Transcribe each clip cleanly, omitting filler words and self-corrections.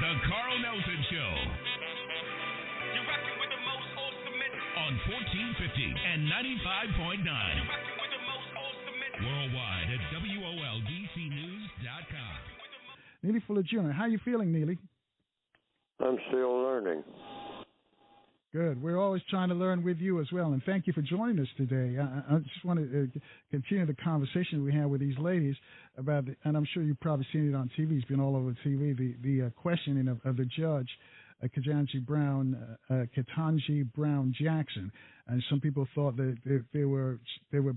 The Carl Nelson Show. You're rocking with the most ultimate. On 1450 and 95.9. You're rocking with the most ultimate. Worldwide at WOLDCnews.com. Neely Fuller Jr., how are you feeling, Neely? I'm still learning. Good. We're always trying to learn with you as well, and thank you for joining us today. I just want to continue the conversation we had with these ladies about, and I'm sure you've probably seen it on TV. It's been all over TV. The questioning of the judge, Ketanji Brown Jackson, and some people thought that they were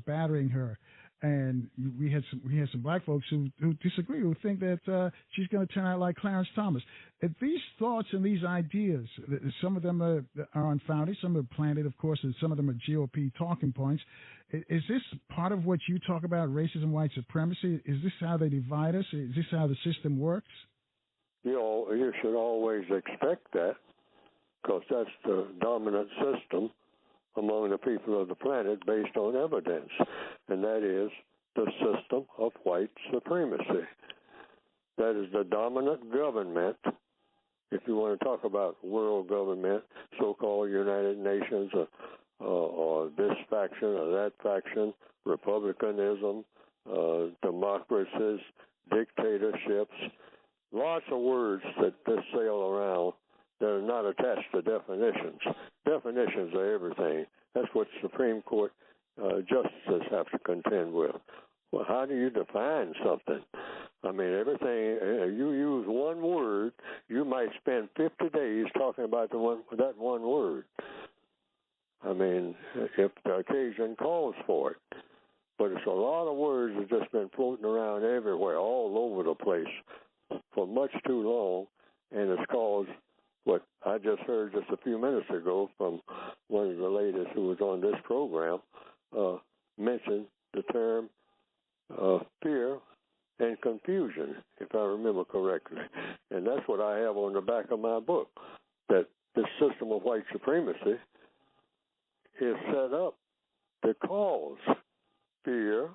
battering her. And we had some black folks who disagree, who think that she's going to turn out like Clarence Thomas. These thoughts and these ideas, some of them are unfounded, some are planted, of course, and some of them are GOP talking points. Is this part of what you talk about, racism, white supremacy? Is this how they divide us? Is this how the system works? You should always expect that, because that's the dominant system among the people of the planet based on evidence, and that is the system of white supremacy. That is the dominant government. If you want to talk about world government, so-called United Nations, or this faction or that faction, republicanism, democracies, dictatorships, lots of words that sail around that are not attached to definitions. Definitions are everything. That's what Supreme Court justices have to contend with. Well, how do you define something? I mean, everything, you use one word, you might spend 50 days talking about that one word. I mean, if the occasion calls for it. But it's a lot of words that have just been floating around everywhere, all over the place, for much too long, and it's caused what I just heard just a few minutes ago from one of the ladies who was on this program, mention the term fear and confusion, if I remember correctly. And that's what I have on the back of my book, that this system of white supremacy is set up to cause fear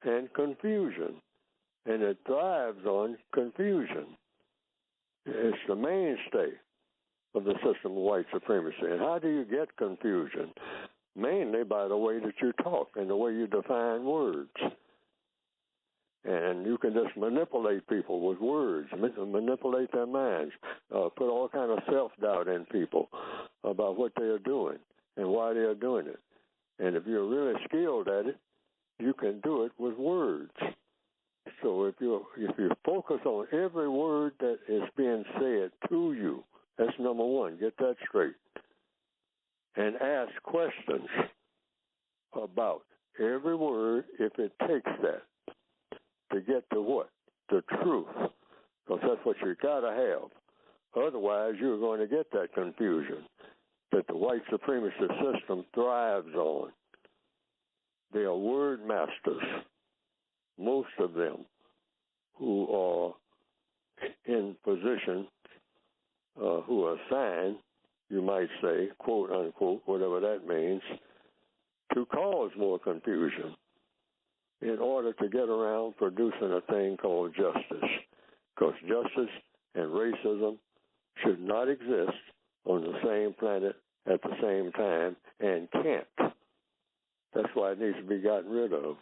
and confusion, and it thrives on confusion. It's the mainstay of the system of white supremacy. And how do you get confusion? Mainly by the way that you talk and the way you define words. And you can just manipulate people with words, manipulate their minds, put all kind of self-doubt in people about what they are doing and why they are doing it. And if you're really skilled at it, you can do it with words. So if you focus on every word that is being said to you, that's number one. Get that straight. And ask questions about every word if it takes that to get to what? The truth. Because that's what you got to have. Otherwise, you're going to get that confusion that the white supremacy system thrives on. They are word masters. Most of them who are in position, who are assigned, you might say, quote, unquote, whatever that means, to cause more confusion in order to get around producing a thing called justice. Because justice and racism should not exist on the same planet at the same time and can't. That's why it needs to be gotten rid of.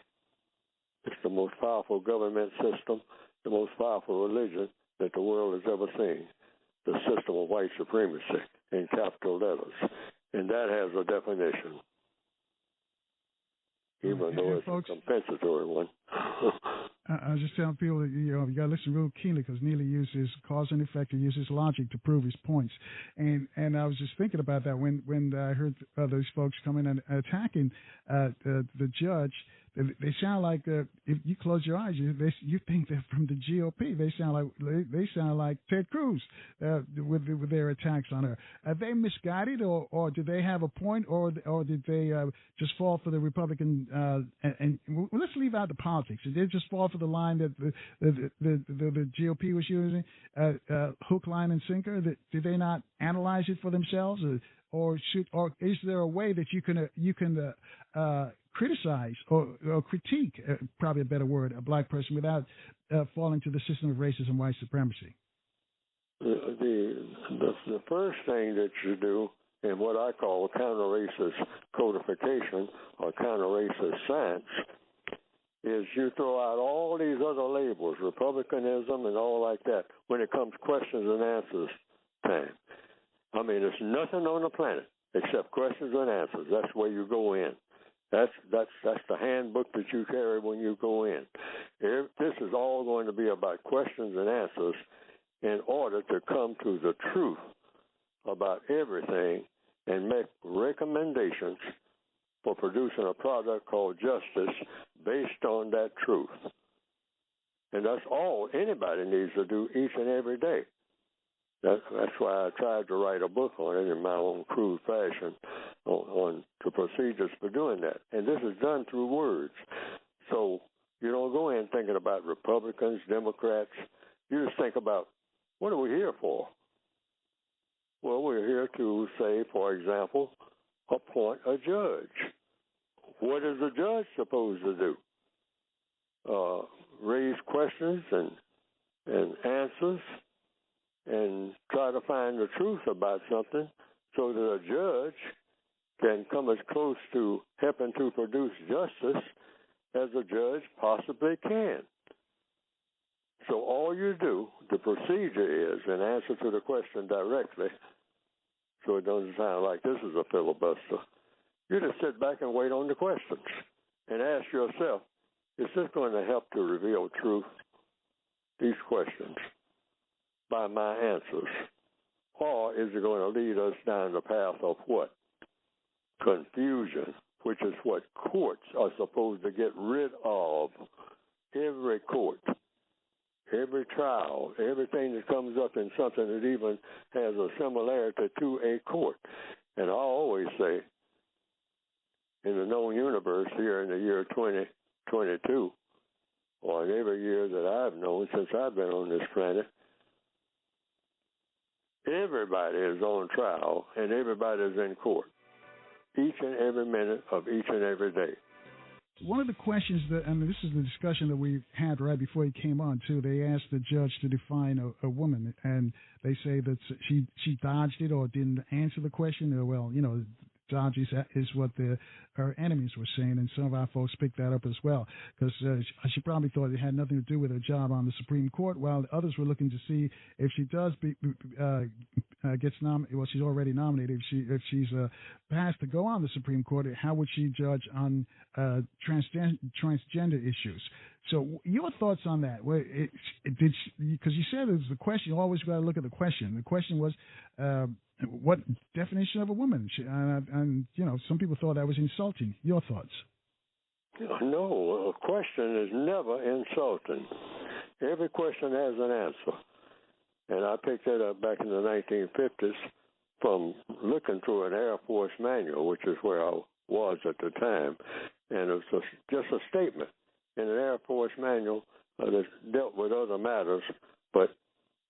It's the most powerful government system, the most powerful religion that the world has ever seen, the system of white supremacy in capital letters. And that has a definition, even though it's a compensatory one. I was just telling people that you got to listen real keenly, because Neely uses cause and effect. He uses logic to prove his points. And I was just thinking about that when I heard those folks coming and attacking the judge. They sound like if you close your eyes, you think they're from the GOP. They sound like Ted Cruz with their attacks on her. Are they misguided, or do they have a point, or did they just fall for the Republican? And let's leave out the politics. Did they just fall for the line that the GOP was using, hook, line, and sinker? Did they not analyze it for themselves, or is there a way that you can criticize or critique, probably a better word, a black person without falling to the system of racism, white supremacy? the first thing that you do in what I call counter-racist codification or counter-racist science is you throw out all these other labels, republicanism and all like that, when it comes questions and answers time. I mean, there's nothing on the planet except questions and answers. That's where you go in. That's the handbook that you carry when you go in. This is all going to be about questions and answers in order to come to the truth about everything and make recommendations for producing a product called justice based on that truth. And that's all anybody needs to do each and every day. That's why I tried to write a book on it in my own crude fashion on the procedures for doing that. And this is done through words. So you don't go in thinking about Republicans, Democrats. You just think about, what are we here for? Well, we're here to say, for example, appoint a judge. What is a judge supposed to do? Raise questions and answers and try to find the truth about something so that a judge can come as close to helping to produce justice as a judge possibly can. So all you do, the procedure is, in answer to the question directly, so it doesn't sound like this is a filibuster, you just sit back and wait on the questions and ask yourself, is this going to help to reveal truth? These questions by my answers. Or is it going to lead us down the path of what? Confusion, which is what courts are supposed to get rid of. Every court, every trial, everything that comes up in something that even has a similarity to a court. And I always say, in the known universe here in the year 2022, or in every year that I've known since I've been on this planet, everybody is on trial and everybody is in court, each and every minute of each and every day. One of the questions that, and this is the discussion that we had right before he came on, too, they asked the judge to define a woman, and they say that she dodged it or didn't answer the question. Or, well, you know, dodges is what her enemies were saying, and some of our folks picked that up as well, because she probably thought it had nothing to do with her job on the Supreme Court, while others were looking to see if she does gets nominated. Well, she's already nominated. If she's passed to go on the Supreme Court, how would she judge on transgender issues? So your thoughts on that? Because you said it was the question. You always got to look at the question. The question was, what definition of a woman? And you know, some people thought that was insulting. Your thoughts? No, a question is never insulting. Every question has an answer. And I picked that up back in the 1950s from looking through an Air Force manual, which is where I was at the time. And it was just a statement in an Air Force manual that dealt with other matters, but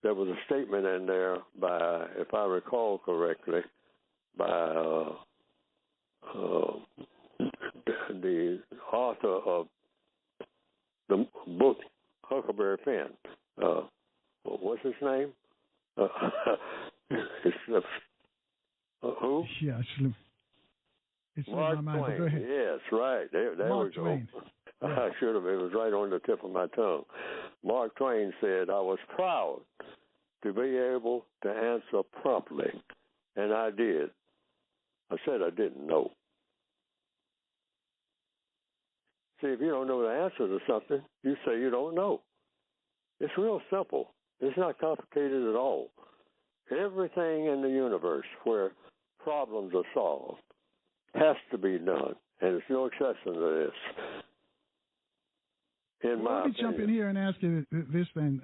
there was a statement in there by, if I recall correctly, by the author of the book Huckleberry Finn. What's his name? Who? Yeah, it's Mark in my mind. Twain. Go ahead. Yes, right. There Mark we go. Twain. I should have. It was right on the tip of my tongue. Mark Twain said, I was proud to be able to answer promptly, and I did. I said I didn't know. See, if you don't know the answer to something, you say you don't know. It's real simple. It's not complicated at all. Everything in the universe where problems are solved has to be done, and there's no exception to this. Let me jump in here and ask you this then,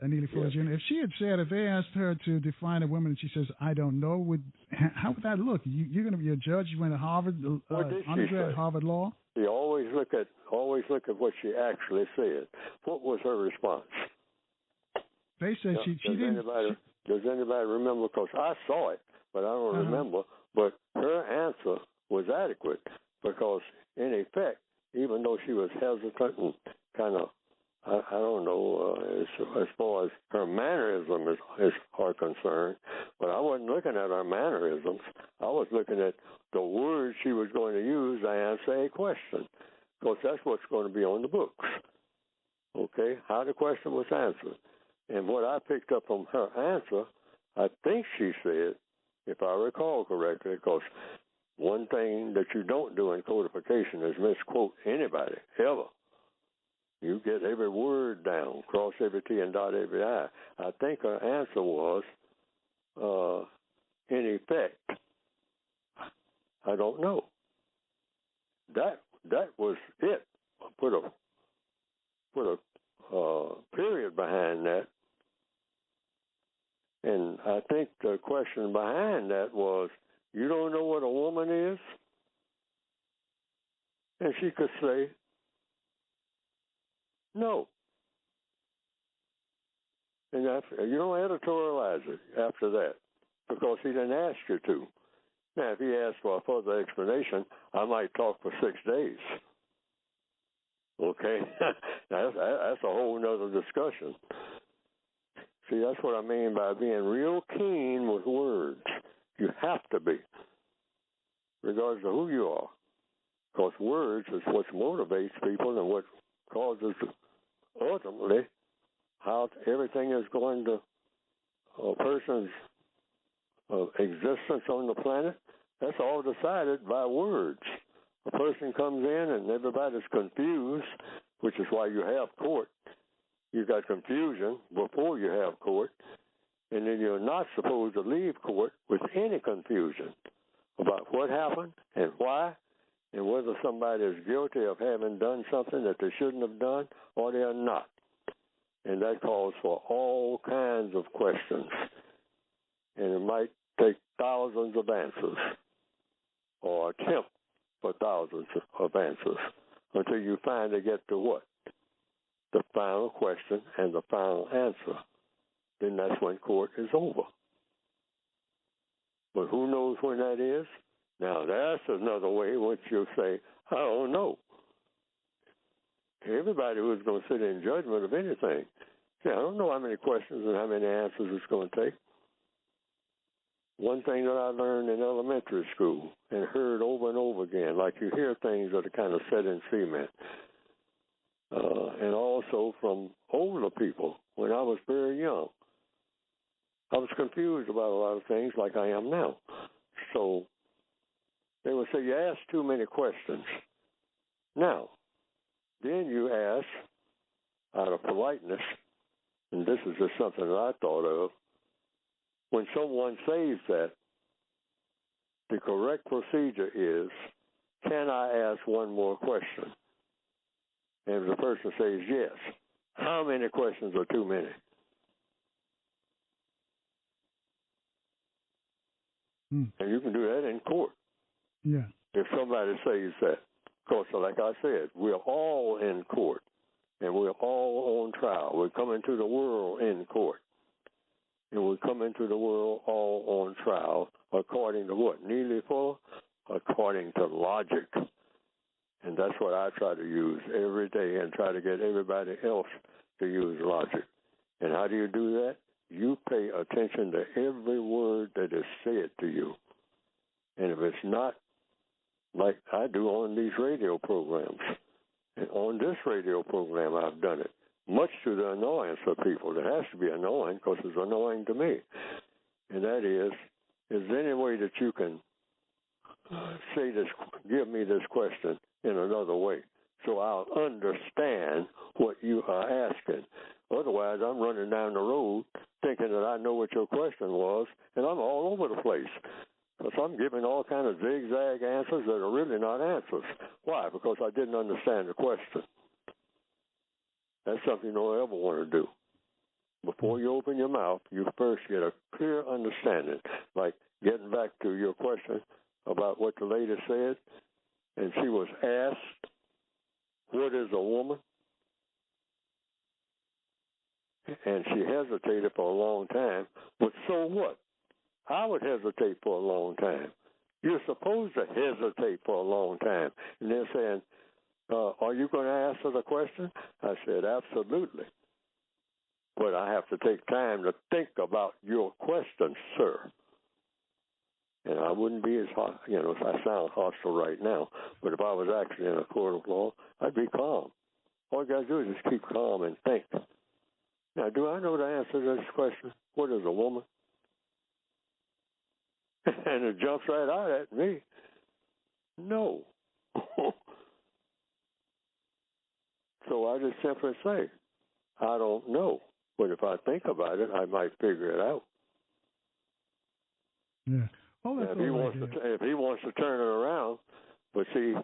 Neely Flores. Yes. If she had said, if they asked her to define a woman and she says, I don't know, how would that look? You're going to be a judge. You went to Harvard, undergrad, Harvard Law. You always look at what she actually said. What was her response? They said she didn't. Does anybody remember? Because I saw it, but I don't remember. But her answer was adequate because, in effect, even though she was hesitant and kind of I don't know as far as her mannerisms are concerned, but I wasn't looking at her mannerisms. I was looking at the words she was going to use to answer a question, because that's what's going to be on the books. Okay, how the question was answered. And what I picked up from her answer, I think she said, if I recall correctly, because one thing that you don't do in codification is misquote anybody, ever. You get every word down, cross every T and dot every I. I think her answer was, in effect, I don't know. That was it. Put a period behind that. And I think the question behind that was, you don't know what a woman is? And she could say, no. And you don't editorialize it after that, because he didn't ask you to. Now, if he asked for a further explanation, I might talk for 6 days. Okay? That's a whole nother discussion. See, that's what I mean by being real keen with words. You have to be, regardless of who you are. Because words is what motivates people and what causes, ultimately, how everything is going to a person's existence on the planet. That's all decided by words. A person comes in and everybody's confused, which is why you have court. You got confusion before you have court, and then you're not supposed to leave court with any confusion about what happened and why, and whether somebody is guilty of having done something that they shouldn't have done or they are not. And that calls for all kinds of questions. And it might take thousands of answers, or attempt for thousands of answers, until you finally get to what? The final question and the final answer. Then that's when court is over. But who knows when that is? Now, that's another way in which you'll say, I don't know. Everybody who's going to sit in judgment of anything, I don't know how many questions and how many answers it's going to take. One thing that I learned in elementary school and heard over and over again, like you hear things that are kind of set in cement, and also from older people when I was very young. I was confused about a lot of things like I am now. So they would say, you ask too many questions. Now, then you ask, out of politeness, and this is just something that I thought of, when someone says that, the correct procedure is, can I ask one more question? And if the person says yes, how many questions are too many? And you can do that in court. Yeah. If somebody says that. Because, like I said, we're all in court, and we're all on trial. We come into the world in court, and we come into the world all on trial, according to what? Neely for? According to logic. And that's what I try to use every day and try to get everybody else to use logic. And how do you do that? You pay attention to every word that is said to you. And if it's not like I do on these radio programs, and on this radio program I've done it, much to the annoyance of people. It has to be annoying because it's annoying to me. And that is there any way that you can say this, give me this question in another way so I'll understand what you are asking? Otherwise, I'm running down the road thinking that I know what your question was, and I'm all over the place. Because I'm giving all kind of zigzag answers that are really not answers. Why? Because I didn't understand the question. That's something you don't ever want to do. Before you open your mouth, you first get a clear understanding. Like getting back to your question about what the lady said, and she was asked, what is a woman? And she hesitated for a long time. But so what? I would hesitate for a long time. You're supposed to hesitate for a long time. And they're saying, are you going to answer the question? I said, absolutely. But I have to take time to think about your question, sir. And I wouldn't be as hot, I sound hostile right now, but if I was actually in a court of law, I'd be calm. All you got to do is just keep calm and think. Now, do I know the answer to this question? What is a woman? And it jumps right out at me. No. So I just simply say, I don't know. But if I think about it, I might figure it out. Yeah. Oh, that's if he wants to turn it around, but see,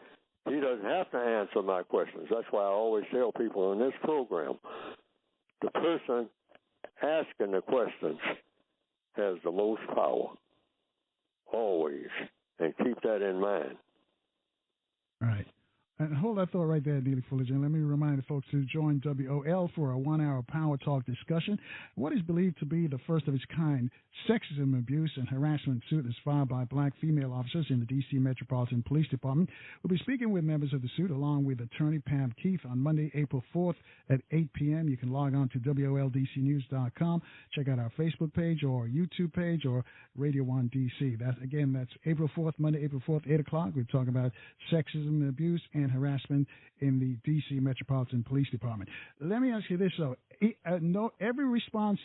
he doesn't have to answer my questions. That's why I always tell people in this program, the person asking the questions has the most power, always, and keep that in mind. All right. And hold that thought right there, Neely Fuller. And let me remind the folks to join WOL for a 1-hour power talk discussion. What is believed to be the first of its kind sexism, abuse, and harassment suit is filed by black female officers in the D.C. Metropolitan Police Department. We'll be speaking with members of the suit along with attorney Pam Keith on Monday, April 4th at 8 p.m. You can log on to WOLDCnews.com, check out our Facebook page or YouTube page or Radio 1 DC. That's April 4th, Monday, April 4th, 8 o'clock. We're talking about sexism, abuse, and harassment in the D.C. Metropolitan Police Department. Let me ask you this, though. Every response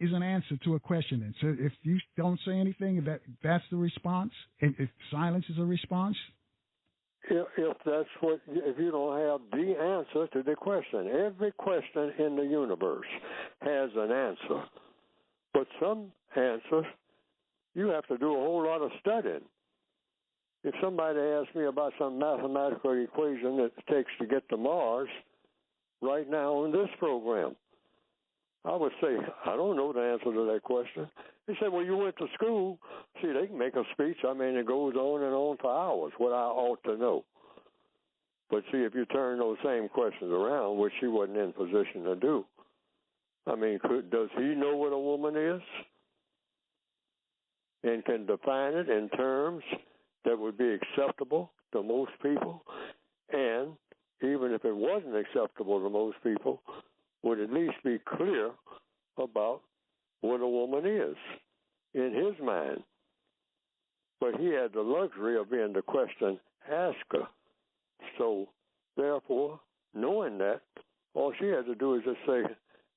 is an answer to a question. And so if you don't say anything, that's the response? If silence is a response? If you don't have the answer to the question. Every question in the universe has an answer. But some answers, you have to do a whole lot of studying. If somebody asks me about some mathematical equation that it takes to get to Mars, right now on this program, I would say, I don't know the answer to that question. He said, well, you went to school. See, they can make a speech. I mean, it goes on and on for hours, what I ought to know. But see, if you turn those same questions around, which he wasn't in position to do, I mean, does he know what a woman is? And can define it in terms that would be acceptable to most people? And even if it wasn't acceptable to most people, would at least be clear about what a woman is in his mind. But he had the luxury of being the question asker. So, therefore, knowing that, all she had to do is just say,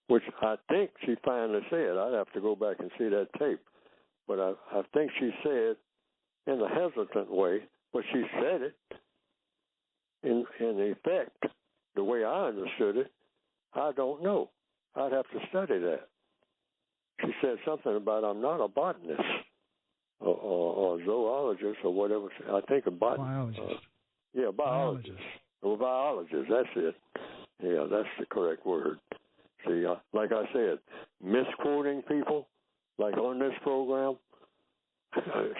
which I think she finally said. I'd have to go back and see that tape. But I think she said in a hesitant way, but she said it in effect, the way I understood it. I don't know. I'd have to study that. She said something about I'm not a botanist or zoologist or whatever. I think a botanist. Biologist. Biologist. Or biologist, that's it. Yeah, that's the correct word. See, like I said, misquoting people, like on this program,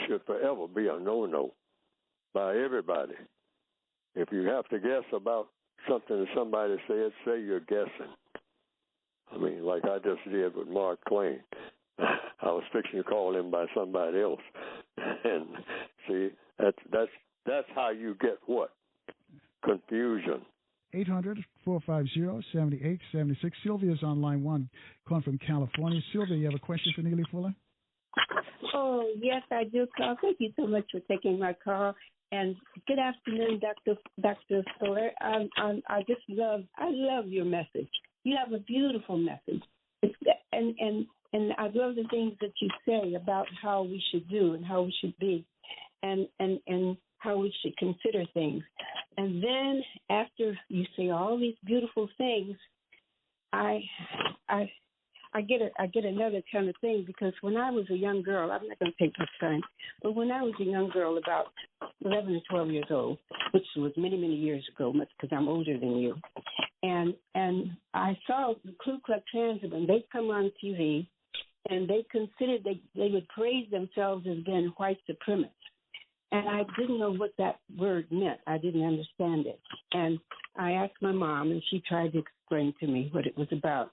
should forever be a no-no by everybody. If you have to guess about something that somebody said, say you're guessing. I mean, like I just did with Mark Twain. I was fixing to call him by somebody else. And see, that's how you get what? Confusion. 800-450-7876. Sylvia's on line one, calling from California. Sylvia, you have a question for Neely Fuller? Oh, yes, I do, Carl. Thank you so much for taking my call. And good afternoon, Dr. Fuller. I love your message. You have a beautiful message. And I love the things that you say about how we should do and how we should be and how we should consider things. And then after you say all these beautiful things, I get another kind of thing, because when I was a young girl, I'm not going to take much time, but when I was a young girl, about 11 or 12 years old, which was many, many years ago, because I'm older than you, and I saw the Ku Klux Klansmen. They come on TV, and they considered they would praise themselves as being white supremacists. And I didn't know what that word meant. I didn't understand it. And I asked my mom, and she tried to explain to me what it was about.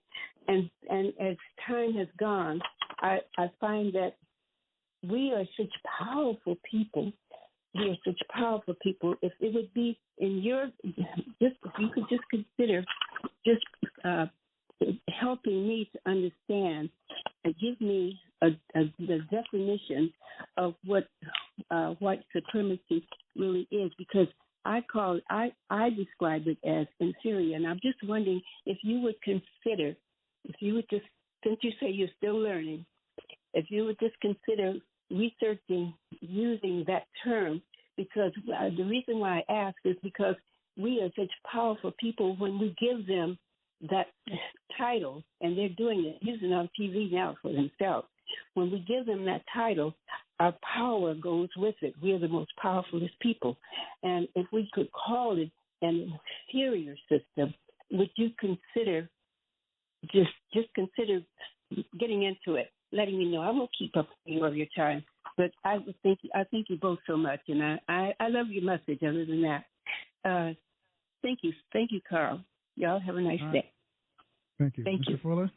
And as time has gone, I find that we are such powerful people we are such powerful people. If it would be in your, just if you could just consider just helping me to understand and give me the definition of what white supremacy really is, because I describe it as inferior, and I'm just wondering if you would consider, if you would just, since you say you're still learning, if you would just consider researching using that term, because the reason why I ask is because we are such powerful people when we give them that title, and they're doing it, using it on TV now for themselves. When we give them that title, our power goes with it. We are the most powerfulest people. And if we could call it an inferior system, would you consider just consider getting into it, letting me know? I won't keep up with you of your time, but I thank you both so much, and I love your message. Other than that, thank you, Carl. Y'all have a nice day. Thank you, Thank Mr. you. Fuller.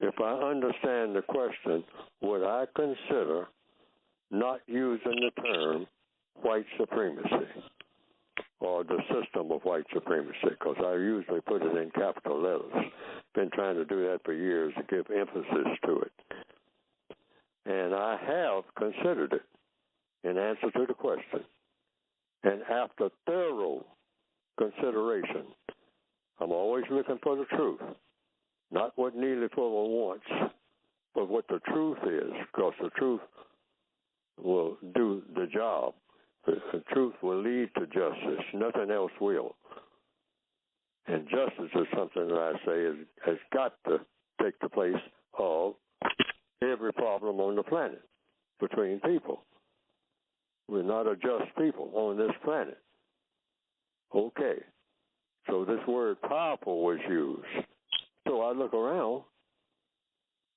If I understand the question, would I consider not using the term white supremacy or the system of white supremacy? Because I usually put it in capital letters. Been trying to do that for years to give emphasis to it. And I have considered it in answer to the question. And after thorough consideration, I'm always looking for the truth. Not what Neely Fuller wants, but what the truth is, because the truth will do the job. The truth will lead to justice. Nothing else will. And justice is something that I say has got to take the place of every problem on the planet between people. We're not a just people on this planet. Okay. So this word powerful was used. So I look around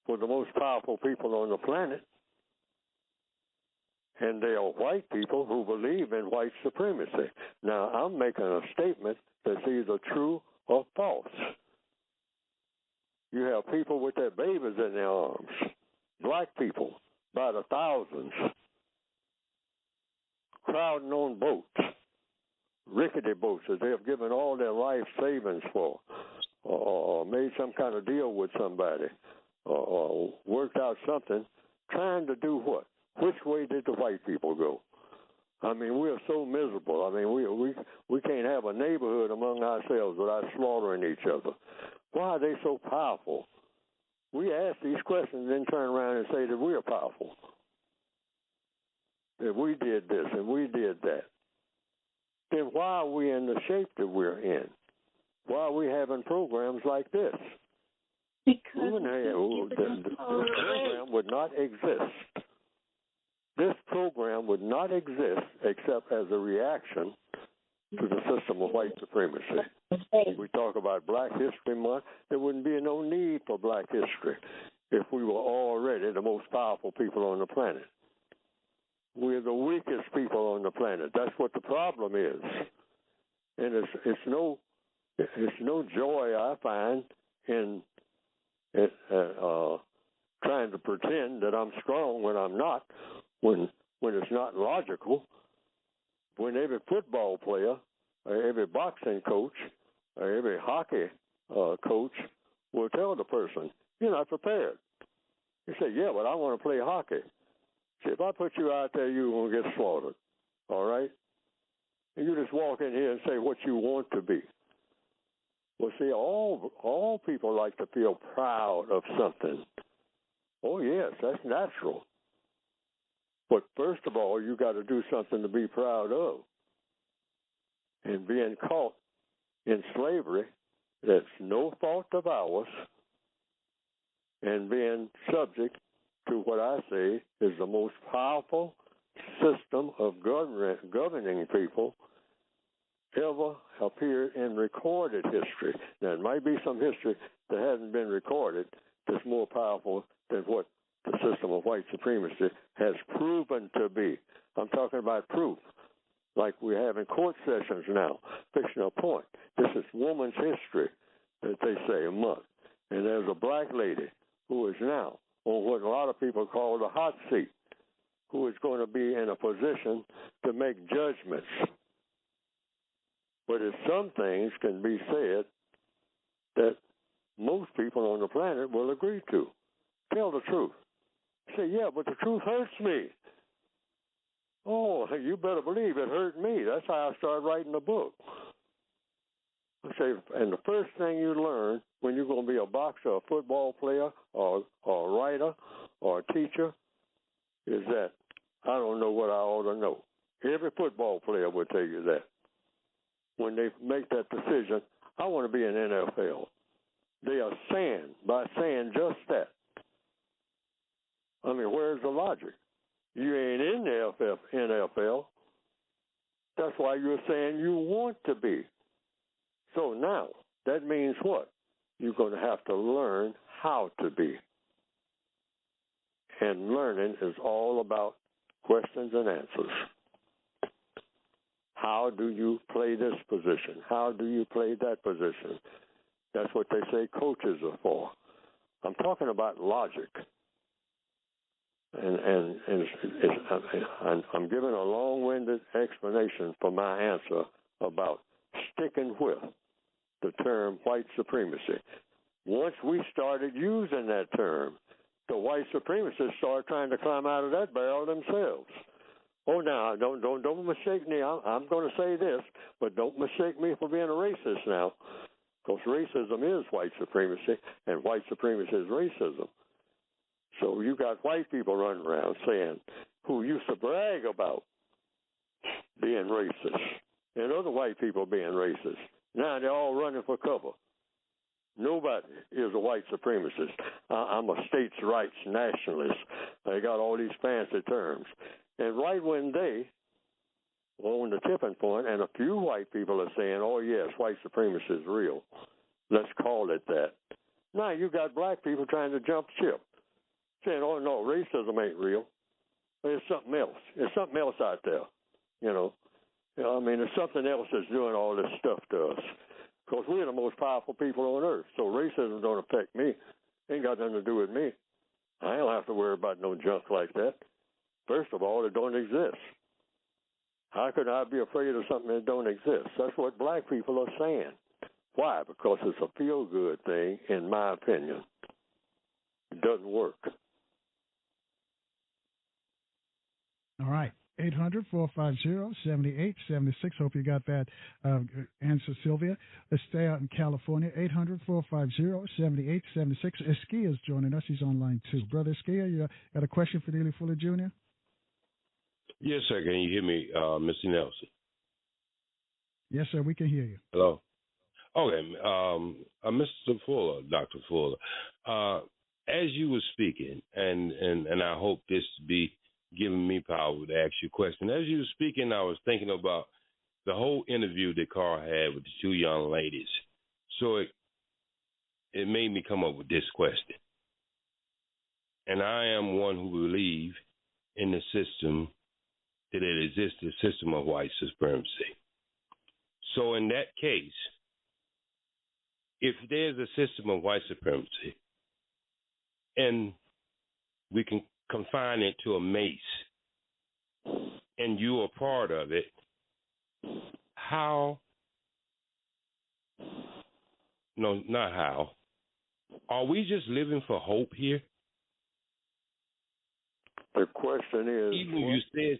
for the most powerful people on the planet, and they are white people who believe in white supremacy. Now, I'm making a statement that's either true or false. You have people with their babies in their arms, black people by the thousands, crowding on boats, rickety boats that they have given all their life savings for, or made some kind of deal with somebody, or worked out something, trying to do what? Which way did the white people go? I mean, we are so miserable. I mean, we can't have a neighborhood among ourselves without slaughtering each other. Why are they so powerful? We ask these questions and then turn around and say that we are powerful, that we did this and we did that. Then why are we in the shape that we're in? Why are we having programs like this? Because this program would not exist. This program would not exist except as a reaction to the system of white supremacy. We talk about Black History Month. There wouldn't be no need for Black history if we were already the most powerful people on the planet. We're the weakest people on the planet. That's what the problem is. And it's no joy I find in trying to pretend that I'm strong when I'm not, when it's not logical, when every football player, or every boxing coach, or every hockey coach will tell the person, you're not prepared. You say, yeah, but I want to play hockey. See, if I put you out there, you're going to get slaughtered, all right? And you just walk in here and say what you want to be. Well, see, all people like to feel proud of something. Oh, yes, that's natural. But first of all, you got to do something to be proud of. And being caught in slavery, that's no fault of ours, and being subject to what I say is the most powerful system of governing people ever appeared in recorded history. Now, it might be some history that hasn't been recorded that's more powerful than what the system of white supremacy has proven to be. I'm talking about proof, like we have in court sessions now, fixing a point. This is woman's history, that they say, a month. And there's a black lady who is now on what a lot of people call the hot seat. who is going to be in a position to make judgments. But if some things can be said that most people on the planet will agree to, tell the truth. Say, yeah, but the truth hurts me. Oh, you better believe it hurt me. That's how I started writing the book. I say, and the first thing you learn when you're going to be a boxer, a football player, or a writer, or a teacher, is that I don't know what I ought to know. Every football player will tell you that. When they make that decision, I want to be in NFL. They are saying, by saying just that. I mean, where's the logic? You ain't in the NFL. That's why you're saying you want to be. So now, that means what? You're going to have to learn how to be. And learning is all about questions and answers. How do you play this position? How do you play that position? That's what they say coaches are for. I'm talking about logic. And I'm giving a long-winded explanation for my answer about sticking with the term white supremacy. Once we started using that term, the white supremacists started trying to climb out of that barrel themselves. Oh, now, don't mistake me. I'm going to say this, but don't mistake me for being a racist now, because racism is white supremacy, and white supremacy is racism. So you got white people running around saying, who used to brag about being racist, and other white people being racist. Now they're all running for cover. Nobody is a white supremacist. I'm a states' rights nationalist. They got all these fancy terms. And right when they were on the tipping point, and a few white people are saying, oh, yes, white supremacy is real. Let's call it that. Now you got black people trying to jump ship, saying, oh, no, racism ain't real. It's something else. There's something else out there, you know. I mean, there's something else that's doing all this stuff to us. Because we're the most powerful people on earth. So racism don't affect me. Ain't got nothing to do with me. I don't have to worry about no junk like that. First of all, it don't exist. How could I be afraid of something that don't exist? That's what black people are saying. Why? Because it's a feel-good thing, in my opinion. It doesn't work. All right. 800-450-7876. Hope you got that answer, Sylvia. Let's stay out in California. 800-450-7876. Eskia is joining us. He's online, too. Brother Eskia, you got a question for Neely Fuller Jr.? Yes, sir. Can you hear me, Mr. Nelson? Yes, sir. We can hear you. Hello? Okay. Mr. Fuller, Dr. Fuller, as you were speaking, and I hope this be giving me power to ask you a question. As you were speaking, I was thinking about the whole interview that Carl had with the two young ladies. So it made me come up with this question. And I am one who believes in the system, that it exists, the system of white supremacy. So in that case, if there's a system of white supremacy, and we can confine it to a mace, and you are part of it, how, no, not how, are we just living for hope here? The question is, even you said,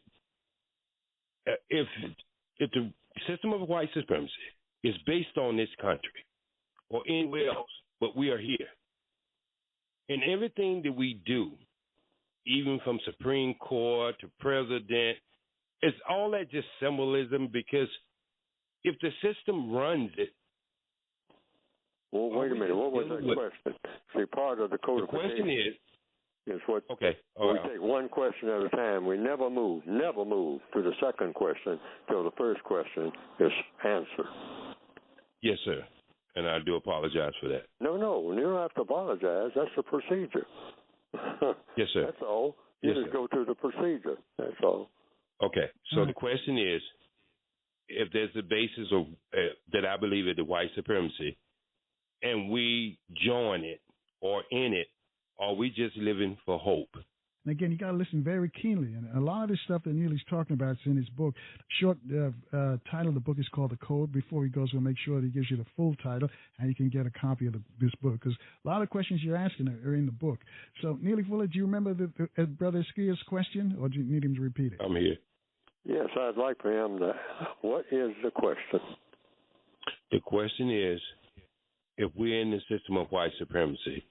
if the system of white supremacy is based on this country or anywhere else, but we are here, and everything that we do, even from Supreme Court to president, is all that just symbolism? Because if the system runs it, well, wait a minute. What was that question? See, part of the codification. The question is what? Okay. We take one question at a time. We never move to the second question till the first question is answered. Yes, sir. And I do apologize for that. No, you don't have to apologize. That's the procedure. Yes, sir. That's all. You just go through the procedure. That's all. Okay. So the question is, if there's a basis of that I believe is the white supremacy, and we join it or in it, are we just living for hope? And again, you got to listen very keenly. And a lot of this stuff that Neely's talking about is in his book. Short title of the book is called The Code. Before he goes, we'll make sure that he gives you the full title, and you can get a copy of this book, because a lot of questions you're asking are in the book. So, Neely Fuller, do you remember Brother Skia's question, or do you need him to repeat it? I'm here. Yes, I'd like for him to. What is the question? The question is, if we're in the system of white supremacy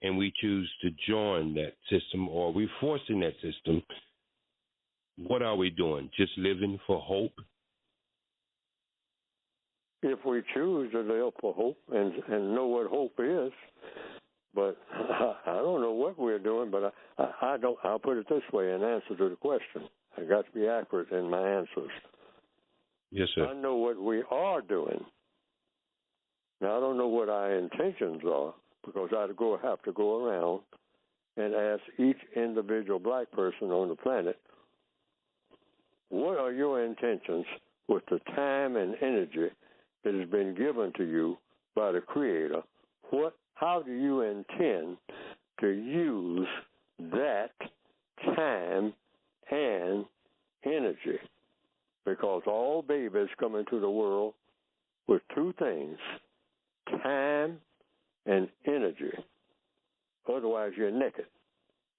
and we choose to join that system, or we're forcing that system, what are we doing? Just living for hope? If we choose to live for hope and know what hope is, but I don't know what we're doing, but I don't. I'll put it this way in answer to the question. I got to be accurate in my answers. Yes, sir. I know what we are doing. Now, I don't know what our intentions are, because I'd have to go around and ask each individual black person on the planet, what are your intentions with the time and energy that has been given to you by the Creator? How do you intend to use that time and energy? Because all babies come into the world with two things, time and energy. Otherwise, you're naked.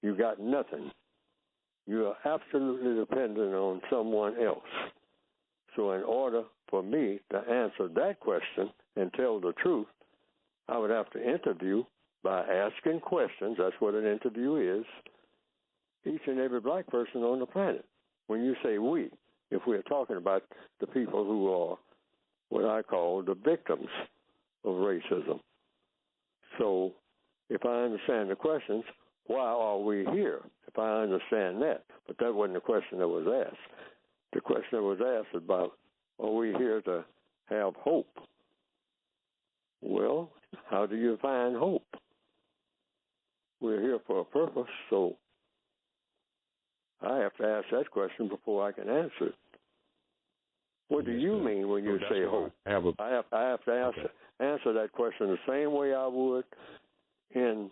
You got nothing. You are absolutely dependent on someone else. So in order for me to answer that question and tell the truth, I would have to interview by asking questions. That's what an interview is. Each and every black person on the planet. When you say we, if we're talking about the people who are what I call the victims of racism. So if I understand the questions, why are we here? If I understand that. But that wasn't the question that was asked. The question that was asked about, are we here to have hope? Well, how do you find hope? We're here for a purpose, so I have to ask that question before I can answer it. What do you mean when you say hope? I have to answer that question the same way I would on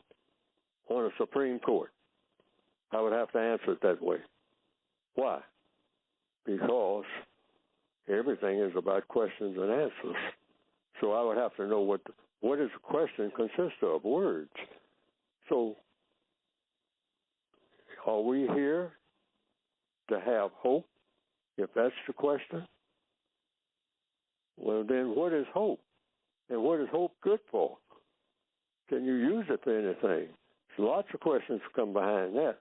a Supreme Court. I would have to answer it that way. Why? Because everything is about questions and answers. So I would have to know what does the question consist of? Words. So are we here to have hope? If that's the question, well, then what is hope? And what is hope good for? Can you use it for anything? There's lots of questions come behind that.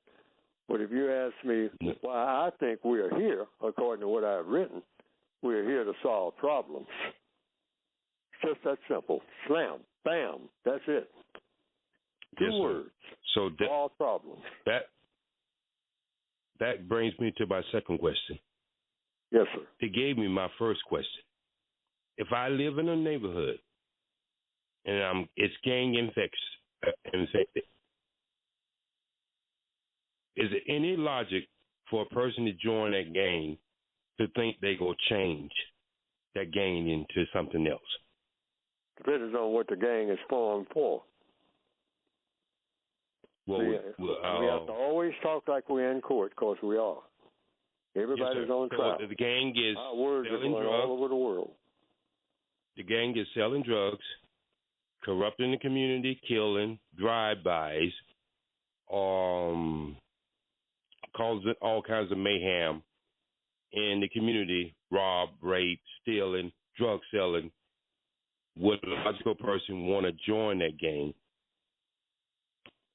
But if you ask me why I think we are here, according to what I've written, we're here to solve problems. It's just that simple. Slam, bam, that's it. Two words. So solve problems. That brings me to my second question. Yes, sir. It gave me my first question. If I live in a neighborhood and it's gang infected, is there any logic for a person to join that gang to think they go change that gang into something else? Depends on what the gang is formed for. Well, we have to always talk like we're in court, because we are. Everybody's on trial. So the gang is our words are going all over the world. The gang is selling drugs, corrupting the community, killing, drive-bys, causing all kinds of mayhem in the community, rob, rape, stealing, drug selling. Would a logical person want to join that gang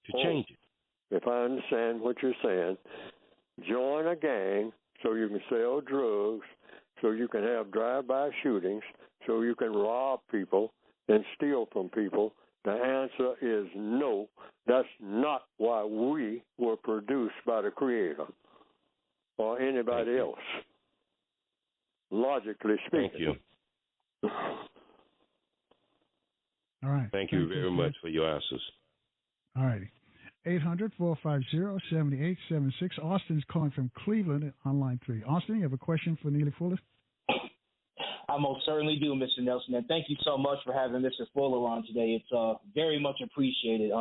to change it? If I understand what you're saying, join a gang so you can sell drugs, so you can have drive-by shootings, so you can rob people and steal from people. The answer is no. That's not why we were produced by the Creator or anybody else, logically speaking. Thank you. All right. Thank you very much for your answers. All righty. 800-450-7876. Austin's calling from Cleveland on line 3. Austin, you have a question for Neely Fuller? I most certainly do, Mr. Nelson, and thank you so much for having Mr. Fuller on today. It's very much appreciated.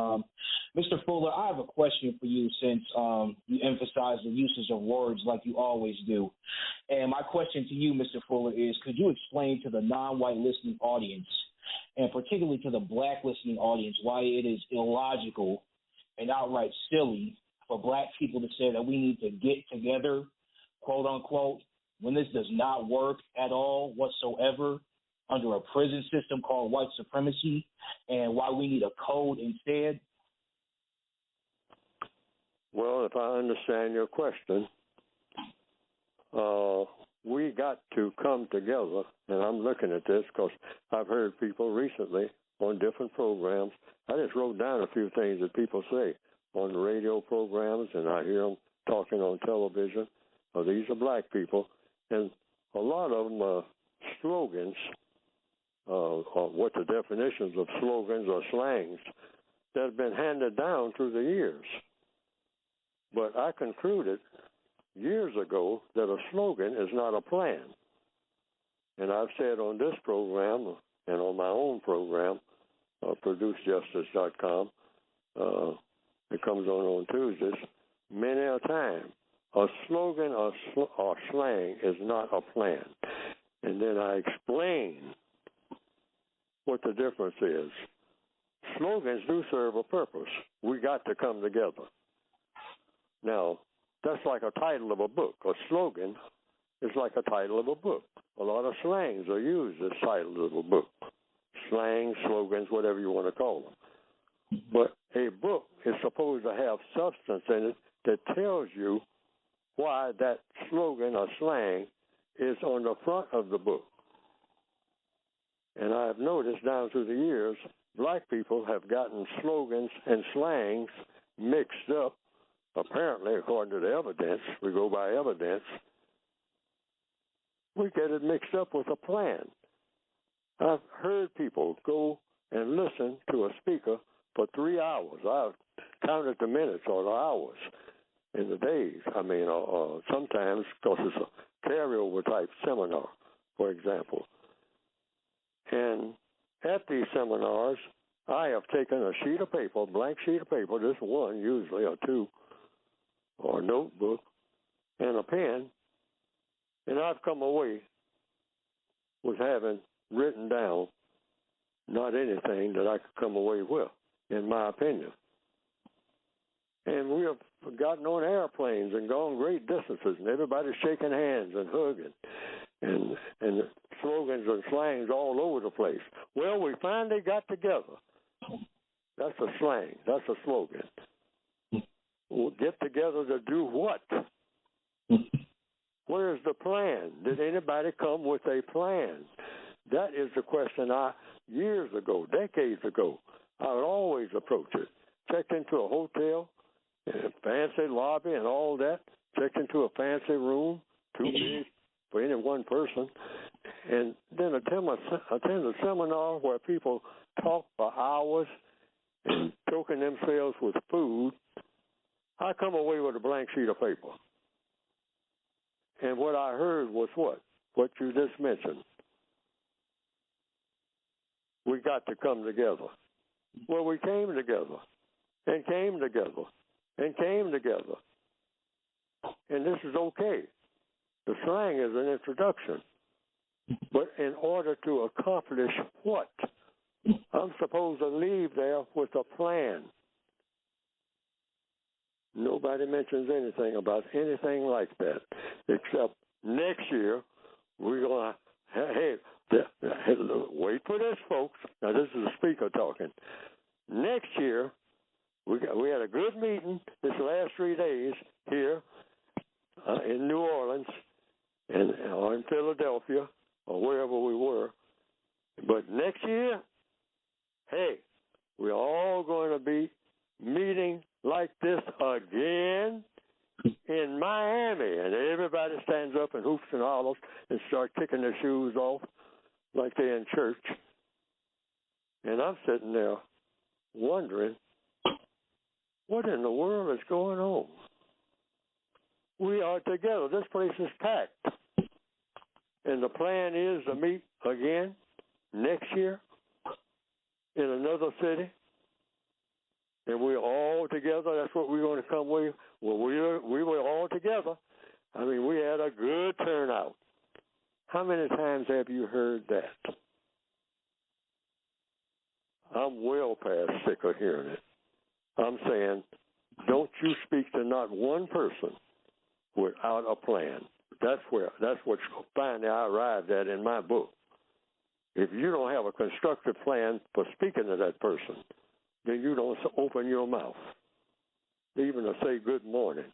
Mr. Fuller, I have a question for you since you emphasize the usage of words like you always do. And my question to you, Mr. Fuller, is could you explain to the non-white listening audience, and particularly to the black listening audience, why it is illogical and outright silly for black people to say that we need to get together, quote unquote, when this does not work at all whatsoever under a prison system called white supremacy, and why we need a code instead? Well, if I understand your question, we got to come together, and I'm looking at this because I've heard people recently on different programs. I just wrote down a few things that people say on the radio programs, and I hear them talking on television. These are black people, and a lot of them are slogans, what the definitions of slogans or slangs that have been handed down through the years. But I concluded years ago that a slogan is not a plan. And I've said on this program and on my own program, ProduceJustice.com, it comes on Tuesdays, many a time, a slogan or slang is not a plan. And then I explain what the difference is. Slogans do serve a purpose. We got to come together. Now, that's like a title of a book. A slogan is like a title of a book. A lot of slangs are used as titles of a book. Slangs, slogans, whatever you want to call them. But a book is supposed to have substance in it that tells you why that slogan or slang is on the front of the book. And I've noticed down through the years, black people have gotten slogans and slangs mixed up. Apparently, according to the evidence, we go by evidence, we get it mixed up with a plan. I've heard people go and listen to a speaker for 3 hours. I've counted the minutes or the hours in the days. I mean, sometimes, because it's a carryover type seminar, for example. And at these seminars, I have taken a sheet of paper, a blank sheet of paper, just one usually, or two, or a notebook, and a pen, and I've come away with having written down not anything that I could come away with, in my opinion. And we have gotten on airplanes and gone great distances, and everybody's shaking hands and hugging, and slogans and slangs all over the place. Well, we finally got together. That's a slang. That's a slogan. We'll get together to do what? Where's the plan? Did anybody come with a plan? That is the question years ago, decades ago, I would always approach it. Checked into a hotel, a fancy lobby and all that. Checked into a fancy room, too big for any one person. And then attend a seminar where people talk for hours and choking themselves with food. I come away with a blank sheet of paper. And what I heard was what? What you just mentioned. We got to come together. Well, we came together, and came together, and came together. And this is okay. The slang is an introduction. But in order to accomplish what? I'm supposed to leave there with a plan. Nobody mentions anything about anything like that, except next year we're going to, wait for this, folks. Now, this is the speaker talking. Next year, we had a good meeting this last 3 days here in New Orleans or in Philadelphia or wherever we were. But next year, hey, we're all going to be meeting like this again in Miami, and everybody stands up and hoops and hollers and start kicking their shoes off like they're in church. And I'm sitting there wondering, what in the world is going on? We are together. This place is packed. And the plan is to meet again next year in another city. and we're all together. That's what we're going to come with. Well, we were all together. I mean, we had a good turnout. How many times have you heard that? I'm well past sick of hearing it. I'm saying, don't you speak to not one person without a plan. That's what finally I arrived at in my book. If you don't have a constructive plan for speaking to that person, then you don't open your mouth, even to say good morning,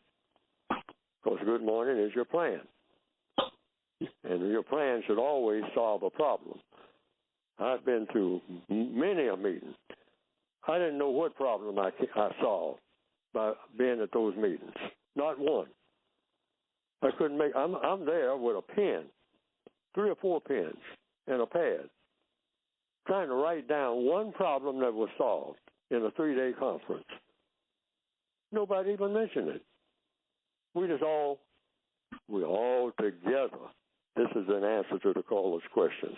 because good morning is your plan. And your plan should always solve a problem. I've been to many a meeting. I didn't know what problem I solved by being at those meetings. Not one. I couldn't make. I'm there with a pen, 3 or 4 pens, and a pad, trying to write down one problem that was solved in a 3-day conference. Nobody even mentioned it. We're all together. This is an answer to the caller's questions.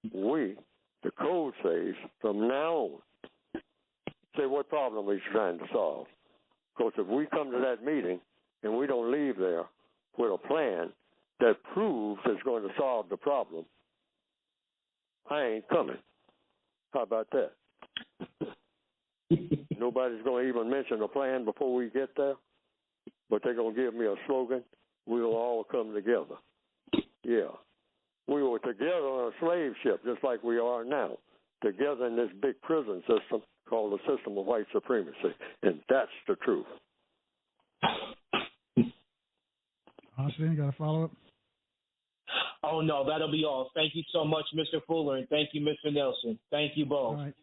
The code says, from now on, say what problem he's trying to solve. Because if we come to that meeting and we don't leave there with a plan that proves it's going to solve the problem, I ain't coming. How about that? Nobody's going to even mention a plan before we get there, but they're going to give me a slogan, we'll all come together. Yeah. We were together on a slave ship, just like we are now, together in this big prison system called the system of white supremacy, and that's the truth. Austin, you got a follow-up? Oh, no, that'll be all. Thank you so much, Mr. Fuller, and thank you, Mr. Nelson. Thank you both. All right.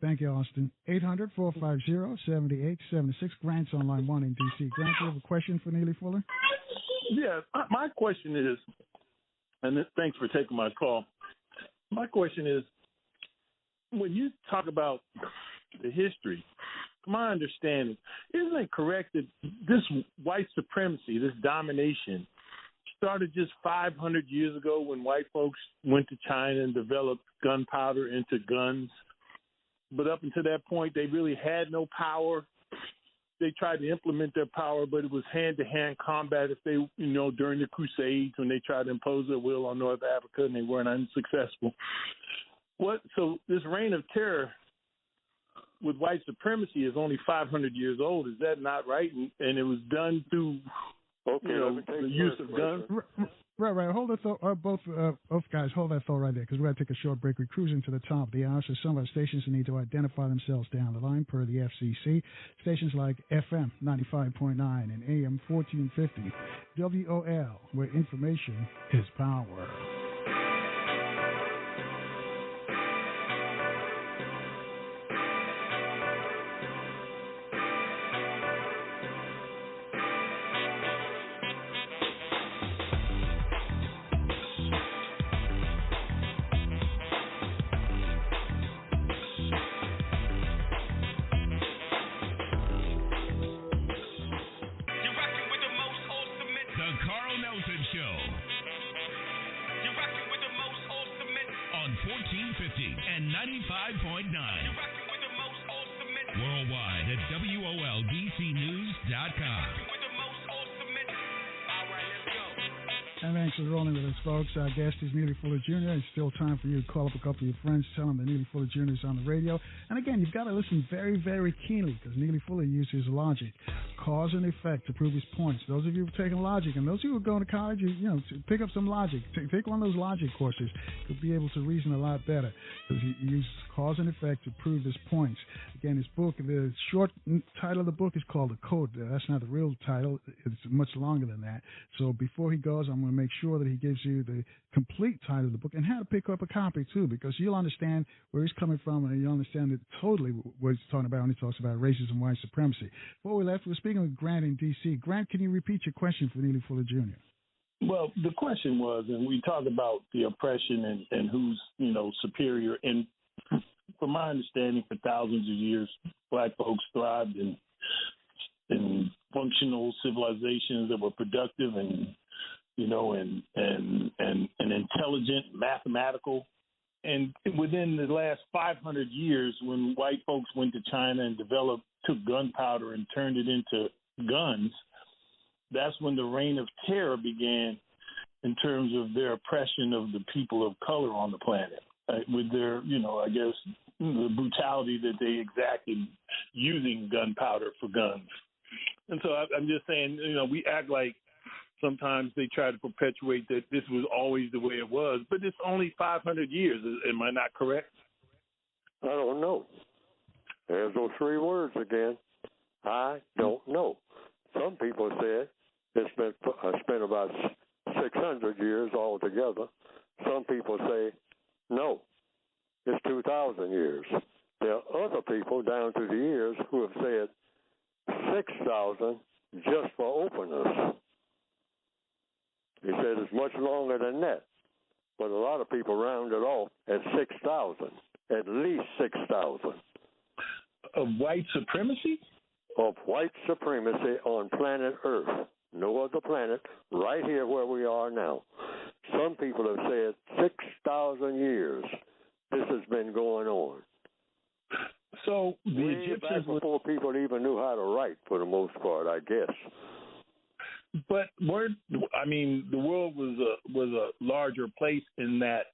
Thank you, Austin. 800-450-7876. Grant's on line 1 in D.C. Grant, you have a question for Neely Fuller? Yeah, my question is, and thanks for taking my call. My question is, when you talk about the history, my understanding, isn't it correct that this white supremacy, this domination, started just 500 years ago when white folks went to China and developed gunpowder into guns? But up until that point, they really had no power. They tried to implement their power, but it was hand-to-hand combat if they, during the Crusades when they tried to impose their will on North Africa and they weren't unsuccessful. So this reign of terror with white supremacy is only 500 years old. Is that not right? And it was done through the use of guns? Right. Hold that thought. Both guys, hold that thought right there, because we're going to take a short break. We're cruising to the top of the hour, so some of our stations need to identify themselves down the line per the FCC. Stations like FM 95.9 and AM 1450, WOL, where information is power. Worldwide at WOLDCnews.com. And thanks for rolling with us, folks. Our guest is Neely Fuller Jr. It's still time for you to call up a couple of your friends, tell them that Neely Fuller Jr. is on the radio. And again, you've got to listen very, very keenly, because Neely Fuller uses logic, cause and effect to prove his points. Those of you who've taken logic, and those of you who are going to college, to pick up some logic. Take one of those logic courses. You'll be able to reason a lot better, because he uses cause and effect to prove his points. Again, his book, the short title of the book is called The Code. That's not the real title. It's much longer than that. So before he goes, I'm going to make sure that he gives you the complete title of the book and how to pick up a copy, too, because you'll understand where he's coming from and you'll understand it totally what he's talking about when he talks about racism, white supremacy. Before we left, we're speaking with Grant in D.C. Grant, can you repeat your question for Neely Fuller Jr.? Well, the question was, and we talked about the oppression and who's, superior. And from my understanding, for thousands of years, black folks thrived in functional civilizations that were productive and intelligent, mathematical, And within the last 500 years, when white folks went to China and took gunpowder and turned it into guns, that's when the reign of terror began in terms of their oppression of the people of color on the planet, with their, I guess, the brutality that they exacted using gunpowder for guns. And so I'm just saying, we act like sometimes they try to perpetuate that this was always the way it was, but it's only 500 years. Am I not correct? I don't know. There's those three words again. I don't know. Some people said it's been about 600 years altogether. Some people say, no, it's 2,000 years. There are other people down through the years who have said 6,000 just for openness. He said it's much longer than that. But a lot of people round it off at 6,000, at least 6,000. Of white supremacy? Of white supremacy on planet Earth. No other planet, right here where we are now. Some people have said 6,000 years this has been going on. So the Egyptians, before people even knew how to write, for the most part, I guess. But the world was a larger place in that,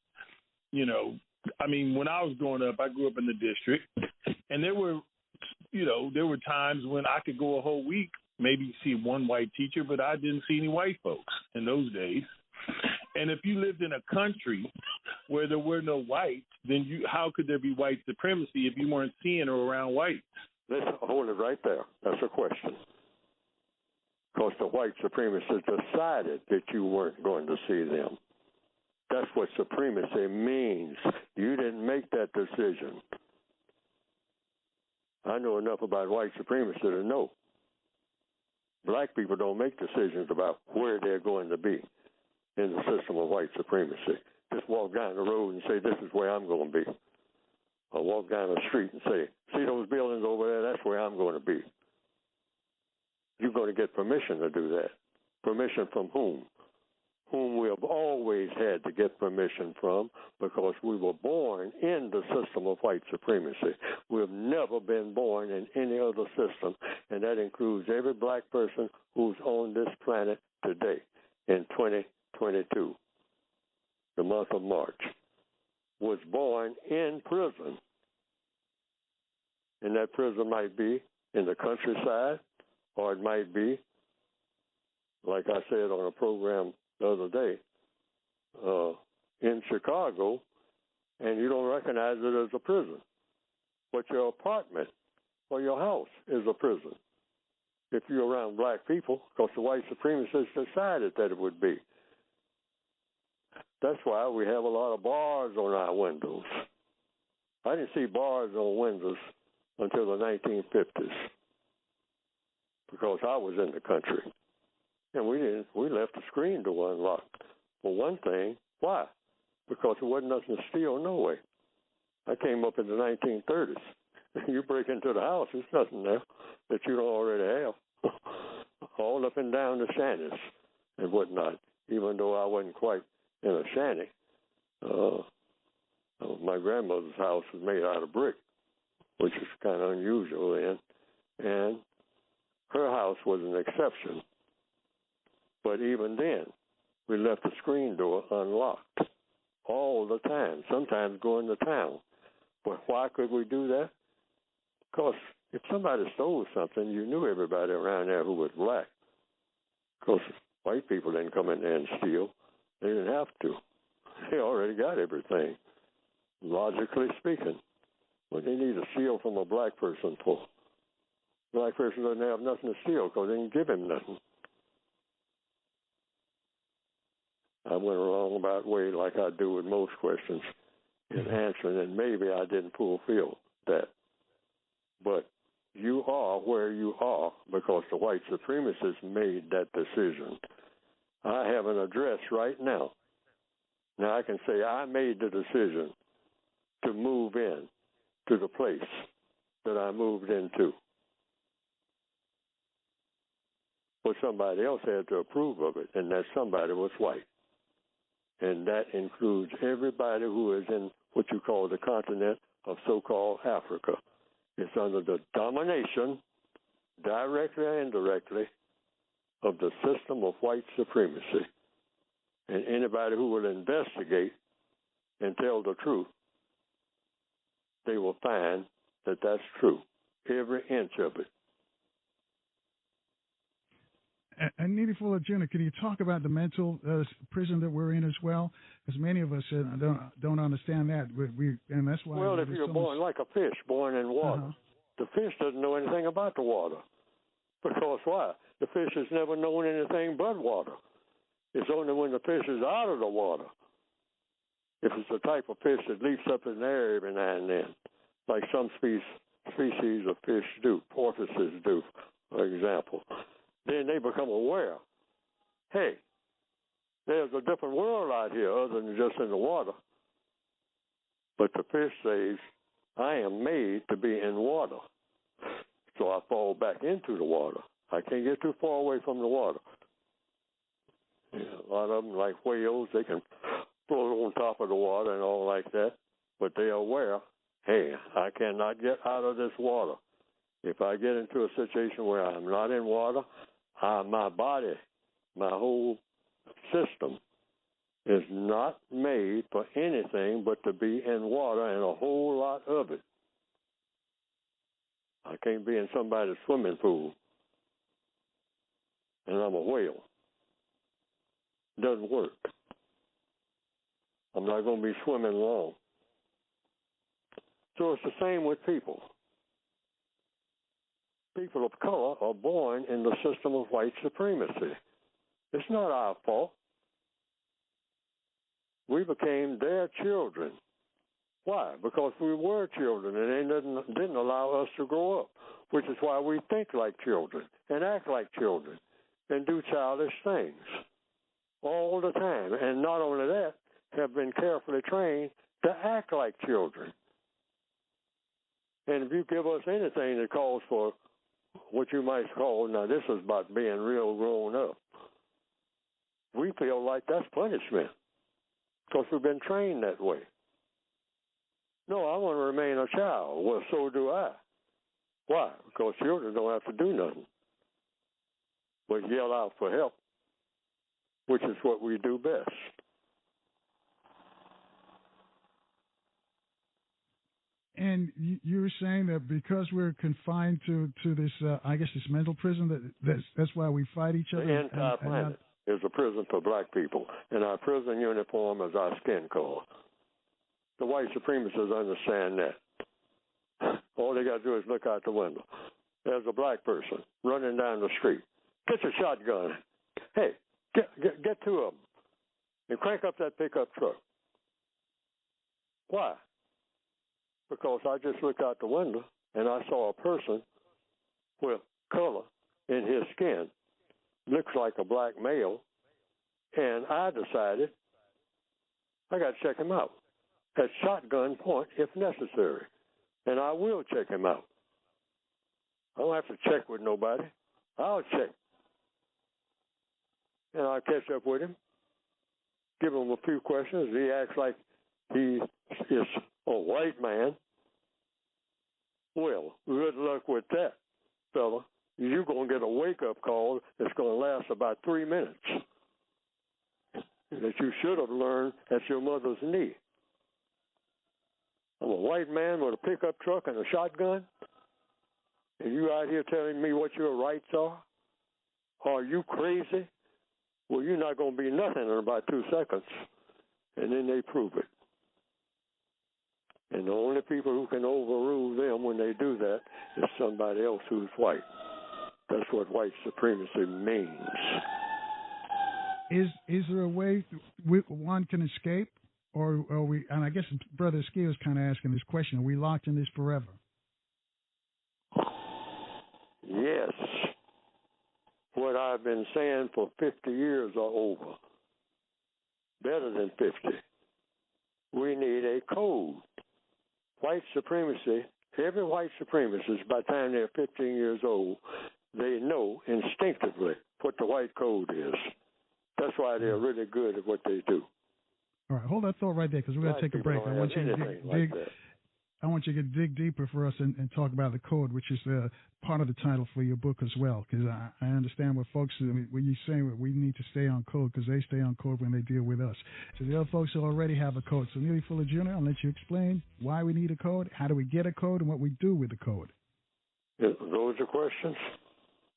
when I was growing up, I grew up in the district, and there were times when I could go a whole week, maybe see one white teacher, but I didn't see any white folks in those days. And if you lived in a country where there were no whites, then how could there be white supremacy if you weren't seeing or around whites? Let's hold it right there. That's a question. Because the white supremacists decided that you weren't going to see them. That's what supremacy means. You didn't make that decision. I know enough about white supremacy to know black people don't make decisions about where they're going to be in the system of white supremacy. Just walk down the road and say, this is where I'm going to be. Or walk down the street and say, see those buildings over there? That's where I'm going to be. You're going to get permission to do that. Permission from whom? Whom we have always had to get permission from, because we were born in the system of white supremacy. We have never been born in any other system, and that includes every black person who's on this planet today in 2022, the month of March, was born in prison. And that prison might be in the countryside, or it might be, like I said on a program the other day, in Chicago, and you don't recognize it as a prison. But your apartment or your house is a prison if you're around black people, because the white supremacists decided that it would be. That's why we have a lot of bars on our windows. I didn't see bars on windows until the 1950s, because I was in the country. And we left the screen door unlocked. For one thing, why? Because there wasn't nothing to steal, no way. I came up in the 1930s. You break into the house, there's nothing there that you don't already have. All up and down the shanties and whatnot, even though I wasn't quite in a shanty. My grandmother's house was made out of brick, which is kind of unusual then. And her house was an exception. But even then, we left the screen door unlocked all the time, sometimes going to town. But why could we do that? Because if somebody stole something, you knew everybody around there who was black. Because white people didn't come in there and steal. They didn't have to. They already got everything, logically speaking. What they need to steal from a black person for? Black person doesn't have nothing to steal because they didn't give him nothing. I went a roundabout way, like I do with most questions, in answering, and maybe I didn't fulfill that. But you are where you are because the white supremacists made that decision. I have an address right now. Now I can say I made the decision to move in to the place that I moved into. But somebody else had to approve of it, and that somebody was white. And that includes everybody who is in what you call the continent of so-called Africa. It's under the domination, directly or indirectly, of the system of white supremacy. And anybody who will investigate and tell the truth, they will find that that's true, every inch of it. And Neely Fuller Jr., can you talk about the mental prison that we're in as well? Because many of us don't understand that. And that's why. Well, if you're born like a fish, born in water, the fish doesn't know anything about the water. Because why? The fish has never known anything but water. It's only when the fish is out of the water, if it's the type of fish that leaps up in the air every now and then, like some species of fish do, porpoises do, for example. Then they become aware, hey, there's a different world out here other than just in the water. But the fish says, I am made to be in water. So I fall back into the water. I can't get too far away from the water. Yeah, a lot of them, like whales, they can float on top of the water and all like that. But they are aware, hey, I cannot get out of this water. If I get into a situation where I'm not in water, my body, my whole system is not made for anything but to be in water and a whole lot of it. I can't be in somebody's swimming pool and I'm a whale. It doesn't work. I'm not going to be swimming long. So it's the same with people. People of color are born in the system of white supremacy. It's not our fault. We became their children. Why? Because we were children and they didn't allow us to grow up, which is why we think like children and act like children and do childish things all the time. And not only that, have been carefully trained to act like children. And if you give us anything that calls for what you might call, now this is about being real grown up, we feel like that's punishment because we've been trained that way. No, I want to remain a child. Well, so do I. Why? Because children don't have to do nothing but yell out for help, which is what we do best. And you were saying that because we're confined to this, I guess, this mental prison, that's why we fight each other. The entire planet is a prison for black people, and our prison uniform is our skin color. The white supremacists understand that. All they got to do is look out the window. There's a black person running down the street. Get your shotgun. Hey, get two of them and crank up that pickup truck. Why? Because I just looked out the window and I saw a person with color in his skin, looks like a black male, and I decided I got to check him out at shotgun point if necessary, and I will check him out. I don't have to check with nobody. I'll check. And I'll catch up with him, give him a few questions. He acts like he is a white man. Well, good luck with that, fella. You're going to get a wake-up call that's going to last about 3 minutes that you should have learned at your mother's knee. I'm a white man with a pickup truck and a shotgun, and you out here telling me what your rights are? Are you crazy? Well, you're not going to be nothing in about 2 seconds. And then they prove it. And the only people who can overrule them when they do that is somebody else who's white. That's what white supremacy means. Is there a way one can escape? Or are we, and I guess Brother Skill is kind of asking this question, are we locked in this forever? Yes. What I've been saying for 50 years or over, better than 50, we need a code. White supremacy, every white supremacist, by the time they're 15 years old, they know instinctively what the white code is. That's why they're really good at what they do. All right, hold that thought right there because we're going to take a break. I want you to dig. I want you to dig deeper for us and talk about the code, which is part of the title for your book as well. Because I understand what folks, when you say we need to stay on code, because they stay on code when they deal with us. So the other folks already have a code. So Neely Fuller Jr., I'll let you explain why we need a code, how do we get a code, and what we do with the code. Those are questions?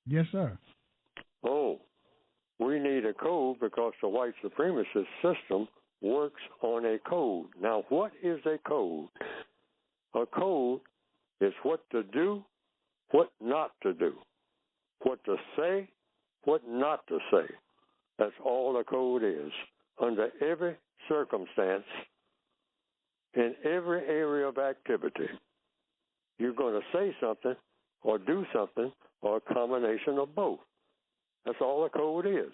Yes, sir. Oh, we need a code because the white supremacist system works on a code. Now, what is a code? A code is what to do, what not to do, what to say, what not to say. That's all a code is. Under every circumstance, in every area of activity, you're going to say something or do something or a combination of both. That's all a code is.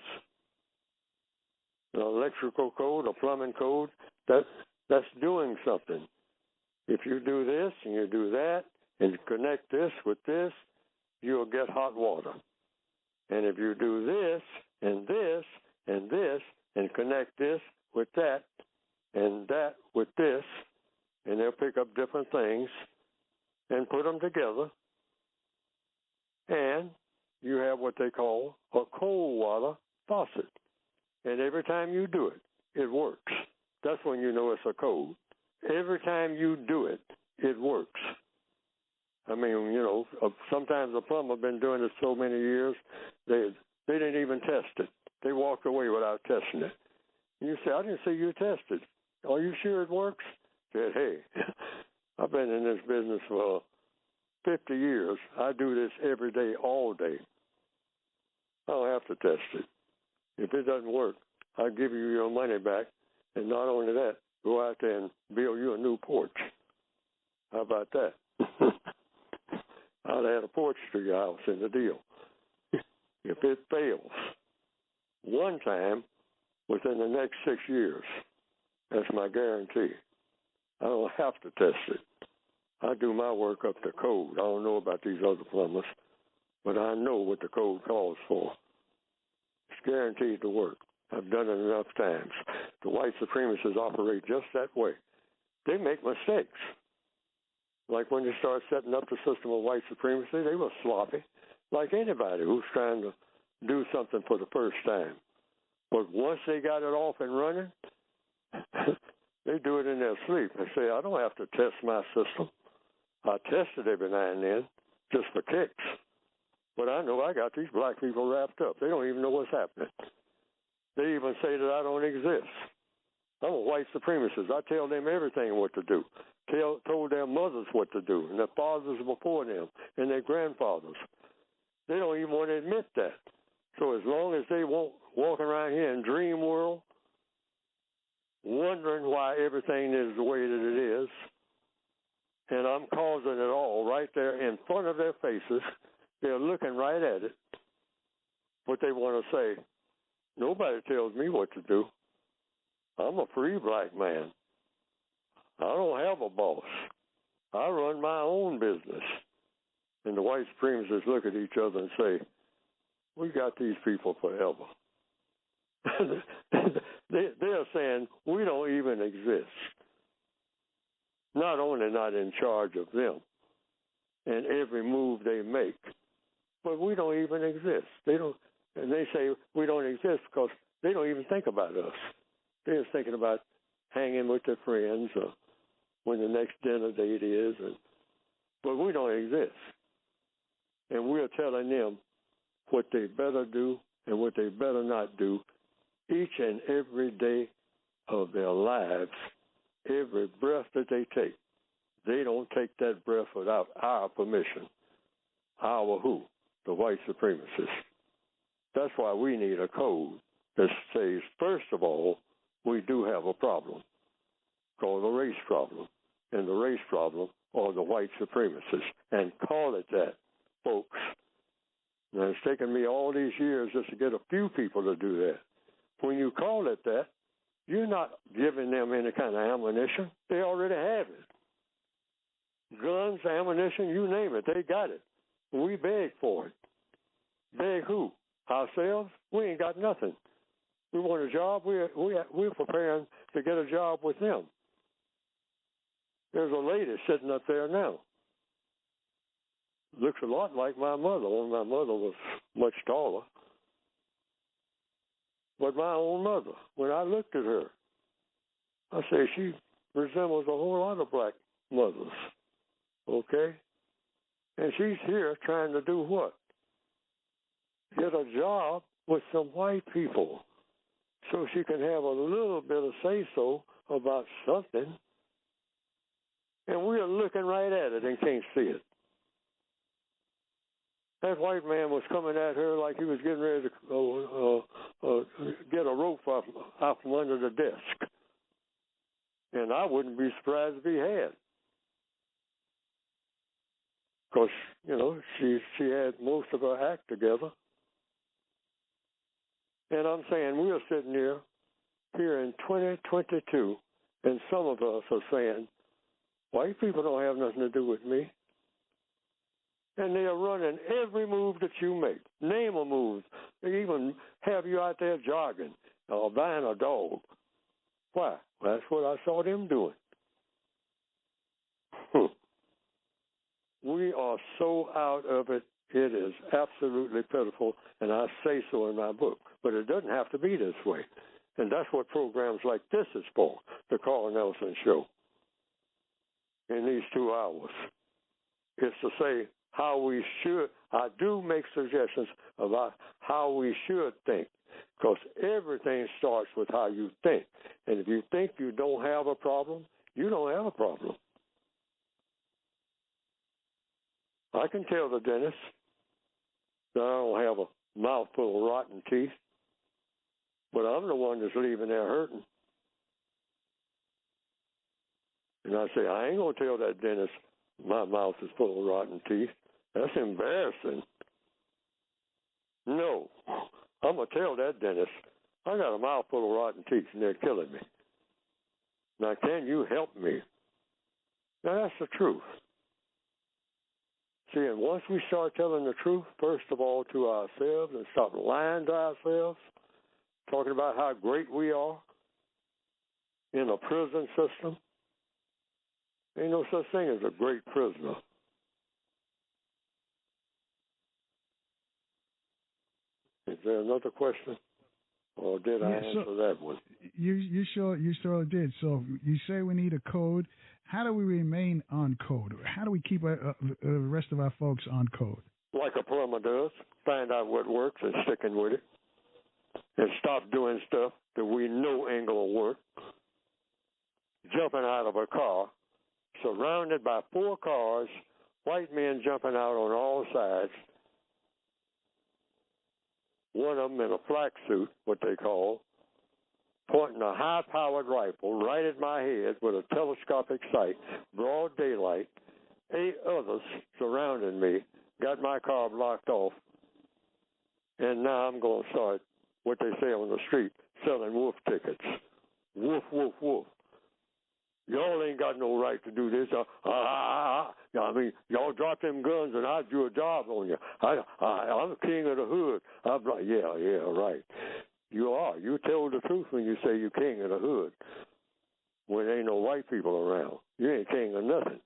An electrical code, a plumbing code, that's doing something. If you do this and you do that and connect this with this, you'll get hot water. And if you do this and this and this and connect this with that and that with this, and they'll pick up different things and put them together, and you have what they call a cold water faucet. And every time you do it, it works. That's when you know it's a code. Every time you do it, it works. I mean, sometimes a plumber been doing this so many years, they didn't even test it. They walked away without testing it. And you say, I didn't see you test it. Are you sure it works? I said, hey, I've been in this business for 50 years. I do this every day, all day. I don't have to test it. If it doesn't work, I'll give you your money back. And not only that, go out there and build you a new porch. How about that? I'd add a porch to your house in the deal. If it fails one time within the next 6 years, that's my guarantee. I don't have to test it. I do my work up to code. I don't know about these other plumbers, but I know what the code calls for. It's guaranteed to work. I've done it enough times. The white supremacists operate just that way. They make mistakes. Like when they start setting up the system of white supremacy, they were sloppy, like anybody who's trying to do something for the first time. But once they got it off and running, they do it in their sleep. They say, I don't have to test my system. I test it every now and then just for kicks. But I know I got these black people wrapped up. They don't even know what's happening. They even say that I don't exist. I'm a white supremacist. I tell them everything what to do. Told their mothers what to do, and their fathers before them, and their grandfathers. They don't even want to admit that. So as long as they won't walk around here in dream world, wondering why everything is the way that it is, and I'm causing it all right there in front of their faces, they're looking right at it. What they want to say, nobody tells me what to do. I'm a free black man. I don't have a boss. I run my own business. And the white supremacists look at each other and say, we got these people forever. They're saying we don't even exist. Not only not in charge of them and every move they make, but we don't even exist. They don't, and they say we don't exist because they don't even think about us. They're just thinking about hanging with their friends or when the next dinner date is, but we don't exist. And we're telling them what they better do and what they better not do each and every day of their lives, every breath that they take. They don't take that breath without our permission. Our who? The white supremacists. That's why we need a code that says, first of all, we do have a problem called the race problem. And the race problem are the white supremacists. And call it that, folks. Now, it's taken me all these years just to get a few people to do that. When you call it that, you're not giving them any kind of ammunition. They already have it. Guns, ammunition, you name it, they got it. We beg for it. Beg who? Ourselves? We ain't got nothing. We want a job. We're preparing to get a job with them. There's a lady sitting up there now. Looks a lot like my mother, only my mother was much taller. But my own mother, when I looked at her, I say she resembles a whole lot of black mothers, okay? And she's here trying to do what? Get a job with some white people so she can have a little bit of say-so about something. And we're looking right at it and can't see it. That white man was coming at her like he was getting ready to get a rope out from under the desk. And I wouldn't be surprised if he had. Because, you know, she had most of her act together. And I'm saying we're sitting here in 2022, and some of us are saying, white people don't have nothing to do with me. And they are running every move that you make. Name a move. They even have you out there jogging or buying a dog. Why? Well, that's what I saw them doing. We are so out of it. It is absolutely pitiful, and I say so in my book. But it doesn't have to be this way. And that's what programs like this is for, the Carl Nelson Show. In these 2 hours, it's to say how we should. I do make suggestions about how we should think, because everything starts with how you think. And if you think you don't have a problem, you don't have a problem. I can tell the dentist that I don't have a mouthful of rotten teeth, but I'm the one that's leaving there hurting. And I say, I ain't going to tell that dentist my mouth is full of rotten teeth. That's embarrassing. No, I'm going to tell that dentist, I got a mouthful of rotten teeth and they're killing me. Now, can you help me? Now, that's the truth. See, and once we start telling the truth, first of all, to ourselves and stop lying to ourselves, talking about how great we are in a prison system, ain't no such thing as a great prisoner. Is there another question? Or did I answer that one? You sure did. So you say we need a code. How do we remain on code? How do we keep the rest of our folks on code? Like a plumber does. Find out what works and sticking with it. And stop doing stuff that we know ain't going to work. Jumping out of a car, surrounded by 4 cars, white men jumping out on all sides. One of them in a flak suit, what they call, pointing a high-powered rifle right at my head with a telescopic sight, broad daylight. 8 others surrounding me, got my car blocked off, and now I'm going to start what they say on the street, selling wolf tickets. Woof, woof, woof. Y'all ain't got no right to do this. I mean, y'all dropped them guns and I do a job on you. I'm the king of the hood. I'm like, yeah, right. You are. You tell the truth when you say you're king of the hood. When there ain't no white people around. You ain't king of nothing.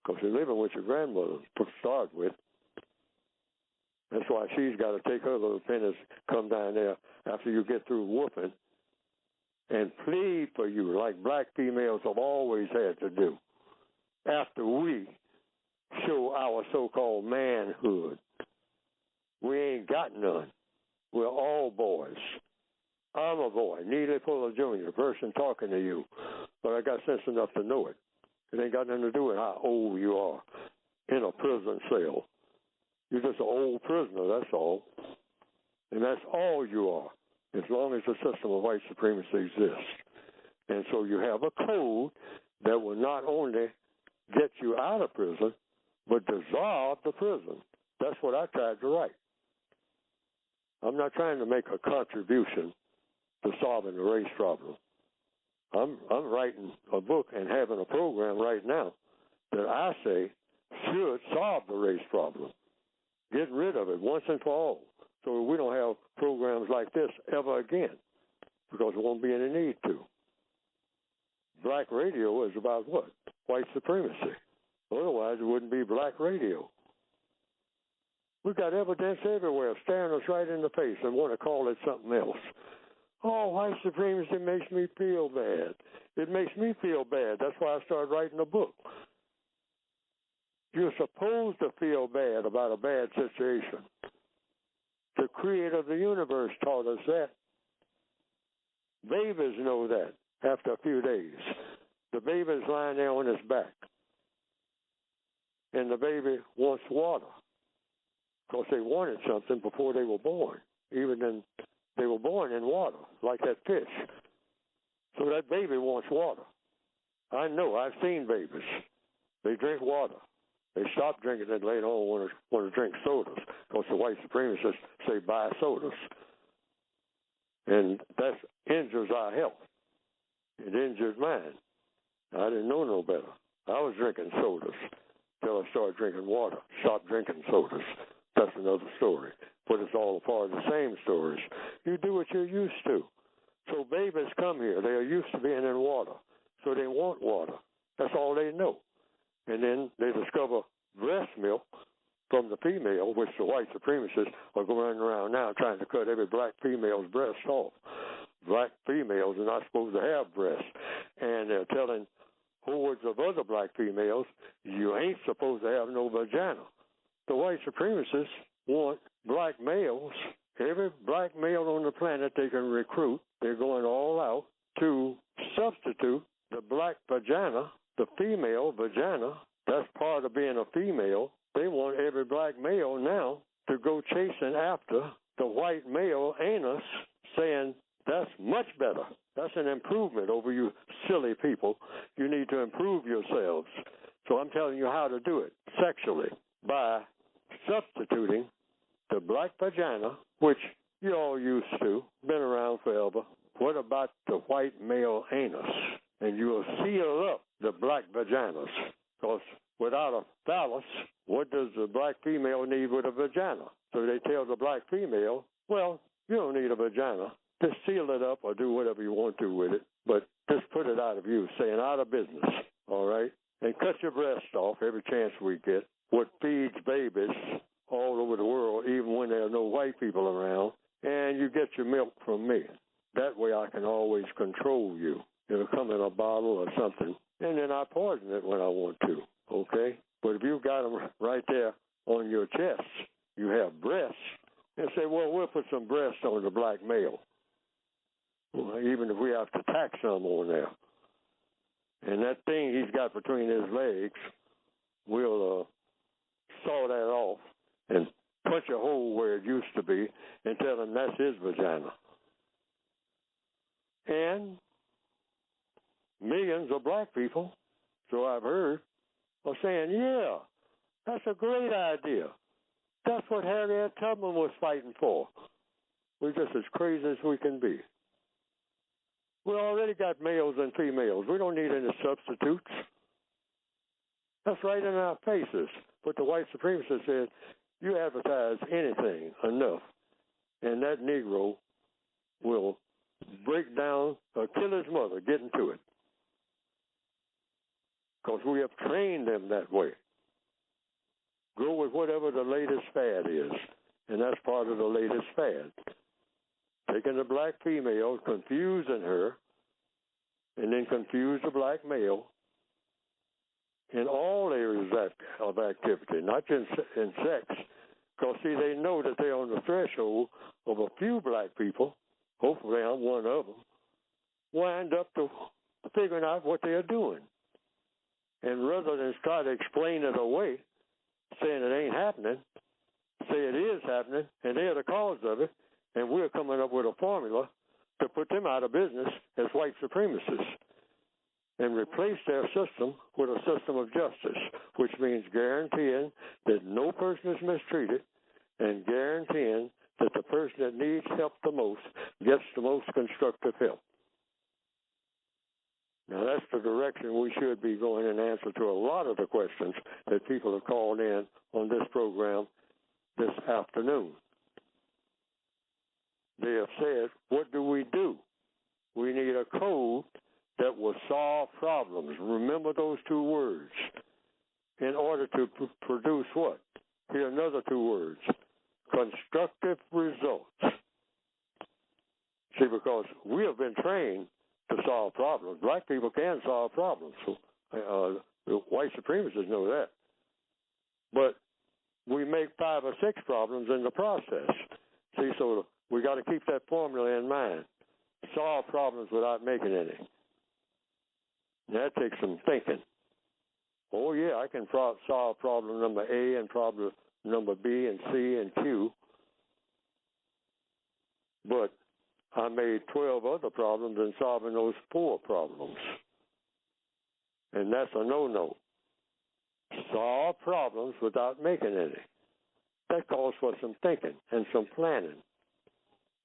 Because you're living with your grandmother to start with. That's why she's got to take her little pennies, come down there after you get through whooping, and plead for you like black females have always had to do after we show our so-called manhood. We ain't got none. We're all boys. I'm a boy, Neely Fuller Jr., person talking to you, but I got sense enough to know it. It ain't got nothing to do with how old you are in a prison cell. You're just an old prisoner, that's all. And that's all you are, as long as the system of white supremacy exists. And so you have a code that will not only get you out of prison, but dissolve the prison. That's what I tried to write. I'm not trying to make a contribution to solving the race problem. I'm writing a book and having a program right now that I say should solve the race problem. Get rid of it once and for all, so we don't have programs like this ever again, because there won't be any need to. black radio is about what? White supremacy. Otherwise, it wouldn't be black radio. We've got evidence everywhere staring us right in the face and want to call it something else. Oh, white supremacy makes me feel bad. It makes me feel bad. That's why I started writing a book. You're supposed to feel bad about a bad situation. The creator of the universe taught us that. Babies know that after a few days. The baby's lying there on his back. And the baby wants water. Because they wanted something before they were born. Even then, they were born in water, like that fish. So that baby wants water. I know, I've seen babies. They drink water. They stop drinking it later on want to drink sodas. Because the white supremacists say buy sodas. And that injures our health. It injures mine. I didn't know no better. I was drinking sodas till I started drinking water. Stopped drinking sodas. That's another story. But it's all a part of the same stories. You do what you're used to. So babies come here. They are used to being in water. So they want water. That's all they know. And then they discover breast milk from the female, which the white supremacists are going around now trying to cut every black female's breast off. Black females are not supposed to have breasts. And they're telling hordes of other black females, you ain't supposed to have no vagina. The white supremacists want black males, every black male on the planet they can recruit. They're going all out to substitute the black vagina, the female vagina. That's part of being a female. They want every black male now to go chasing after the white male anus, saying that's much better. That's an improvement over you silly people. You need to improve yourselves. So I'm telling you how to do it sexually by substituting the black vagina, which you're all used to, been around forever. What about the white male anus? And you will seal up the black vaginas. Because without a phallus, what does the black female need with a vagina? So they tell the black female, well, you don't need a vagina. Just seal it up or do whatever you want to with it. But just put it out of use, saying out of business, all right? And cut your breast off every chance we get. What feeds babies all over the world, even when there are no white people around, and you get your milk from me. That way I can always control you. It'll come in a bottle or something, and then I poison it when I want to, okay? But if you've got them right there on your chest, you have breasts, and say, well, we'll put some breasts on the black male, well, even if we have to tack some on there. And that thing he's got between his legs, we'll saw that off and punch a hole where it used to be and tell him that's his vagina. And millions of black people, so I've heard, are saying, yeah, that's a great idea. That's what Harriet Tubman was fighting for. We're just as crazy as we can be. We already got males and females. We don't need any substitutes. That's right in our faces. But the white supremacist said, you advertise anything enough, and that Negro will break down or kill his mother getting to it. Because we have trained them that way. Go with whatever the latest fad is, and that's part of the latest fad. Taking the black female, confusing her, and then confuse the black male in all areas of activity, not just in sex. Because, see, they know that they're on the threshold of a few black people, hopefully I'm one of them, wind up to figuring out what they're doing. And rather than try to explain it away, saying it ain't happening, say it is happening, and they're the cause of it, and we're coming up with a formula to put them out of business as white supremacists and replace their system with a system of justice, which means guaranteeing that no person is mistreated and guaranteeing that the person that needs help the most gets the most constructive help. Now, that's the direction we should be going in answer to a lot of the questions that people have called in on this program this afternoon. They have said, what do? We need a code that will solve problems. Remember those two words. In order to produce what? Here another two words. Constructive results. See, because we have been trained to solve problems. Black people can solve problems. So, the white supremacists know that. But we make 5 or 6 problems in the process. See, so we got to keep that formula in mind. Solve problems without making any. That takes some thinking. Oh, yeah, I can solve problem number A and problem number B and C and Q. But I made 12 other problems in solving those 4 problems. And that's a no-no. Solve problems without making any. That calls for some thinking and some planning.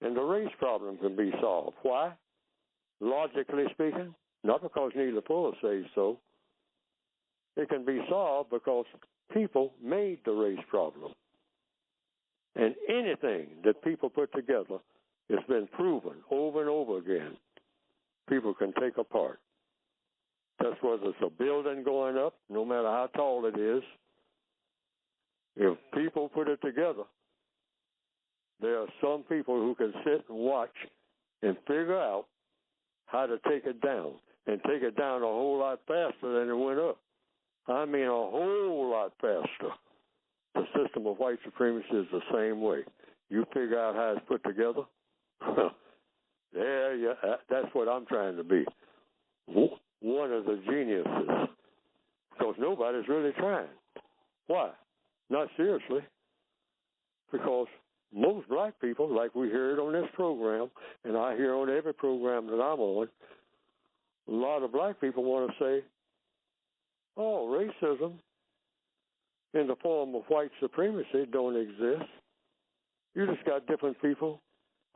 And the race problem can be solved. Why? Logically speaking, not because Neely Fuller says so. It can be solved because people made the race problem. And anything that people put together has been proven over and over again. People can take apart. That's whether it's a building going up, no matter how tall it is. If people put it together, there are some people who can sit and watch and figure out how to take it down, and take it down a whole lot faster than it went up. I mean, a whole lot faster. The system of white supremacy is the same way. You figure out how it's put together, that's what I'm trying to be. One of the geniuses. Because nobody's really trying. Why? Not seriously. Because most black people, like we heard on this program, and I hear on every program that I'm on, a lot of black people want to say, oh, racism in the form of white supremacy don't exist. You just got different people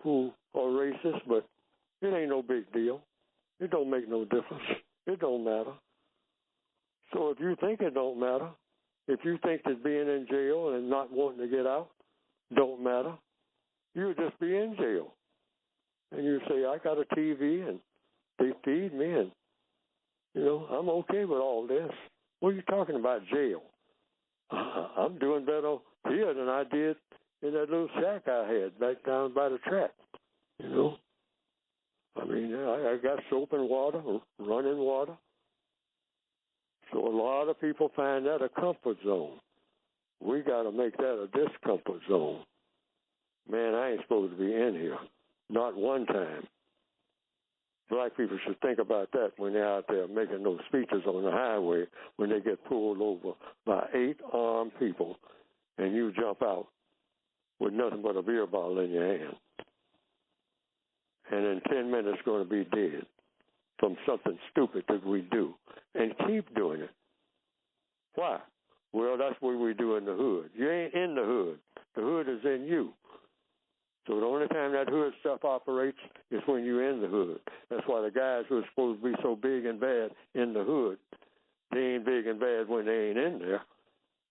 who are racist, but it ain't no big deal. It don't make no difference. It don't matter. So if you think it don't matter, if you think that being in jail and not wanting to get out don't matter, you'll just be in jail. And you say, I got a TV and they feed me and, I'm okay with all this. What are you talking about, jail? I'm doing better here than I did in that little shack I had back down by the track, I mean, I got soap and water, running water. So a lot of people find that a comfort zone. We got to make that a discomfort zone. Man, I ain't supposed to be in here. Not one time. Black people should think about that when they're out there making those speeches on the highway, when they get pulled over by 8 armed people and you jump out with nothing but a beer bottle in your hand. And in 10 minutes going to be dead from something stupid that we do and keep doing it. Why? Well, that's what we do in the hood. You ain't in the hood. The hood is in you. So the only time that hood stuff operates is when you're in the hood. That's why the guys who are supposed to be so big and bad in the hood, they ain't big and bad when they ain't in there.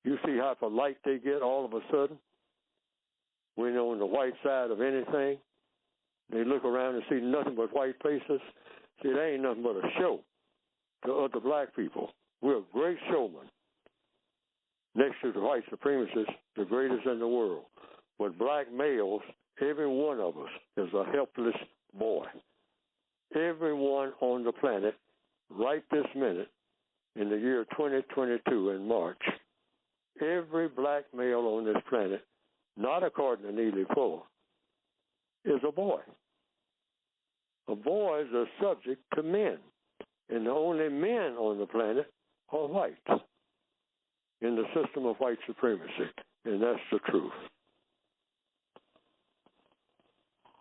You see how polite they get all of a sudden when they're on the white side of anything? They look around and see nothing but white faces. See, that ain't nothing but a show to other black people. We're great showmen. Next to the white supremacists, the greatest in the world. But black males, every one of us is a helpless boy. Everyone on the planet, right this minute, in the year 2022 in March, every black male on this planet, not according to Neely Fuller, is a boy. A boy is a subject to men, and the only men on the planet are white in the system of white supremacy, and that's the truth.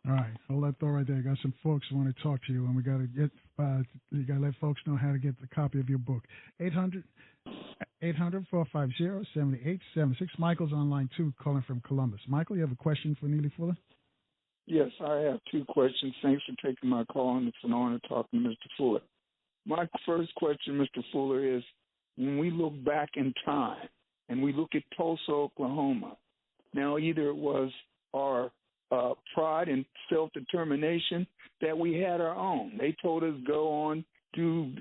All right, hold that thought right there. I got some folks who want to talk to you, and we got to get. You got to let folks know how to get the copy of your book. 800-450-7876. Michael's on line 2, calling from Columbus. Michael, you have a question for Neely Fuller? Yes, I have 2 questions. Thanks for taking my call, and it's an honor talking to Mr. Fuller. My first question, Mr. Fuller, is when we look back in time and we look at Tulsa, Oklahoma, now either it was our pride and self-determination that we had our own. They told us go on to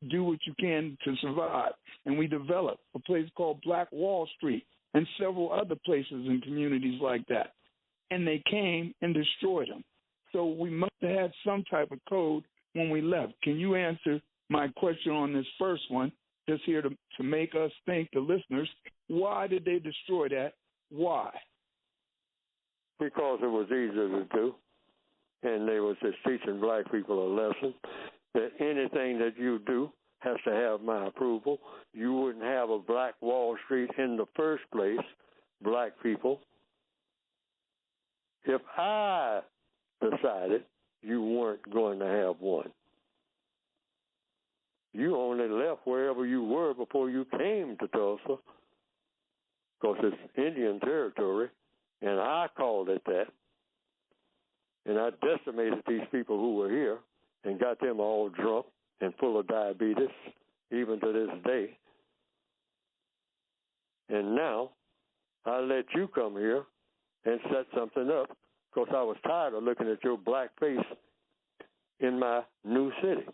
do what you can to survive. And we developed a place called Black Wall Street and several other places and communities like that. And they came and destroyed them. So we must have had some type of code when we left. Can you answer my question on this first one, just here to make us think, the listeners, why did they destroy that? Why? Because it was easier to do, and they was just teaching black people a lesson that anything that you do has to have my approval. You wouldn't have a Black Wall Street in the first place, black people, if I decided you weren't going to have one. You only left wherever you were before you came to Tulsa, because it's Indian territory, and I called it that. And I decimated these people who were here and got them all drunk and full of diabetes, even to this day. And now I let you come here and set something up because I was tired of looking at your black face in my new city.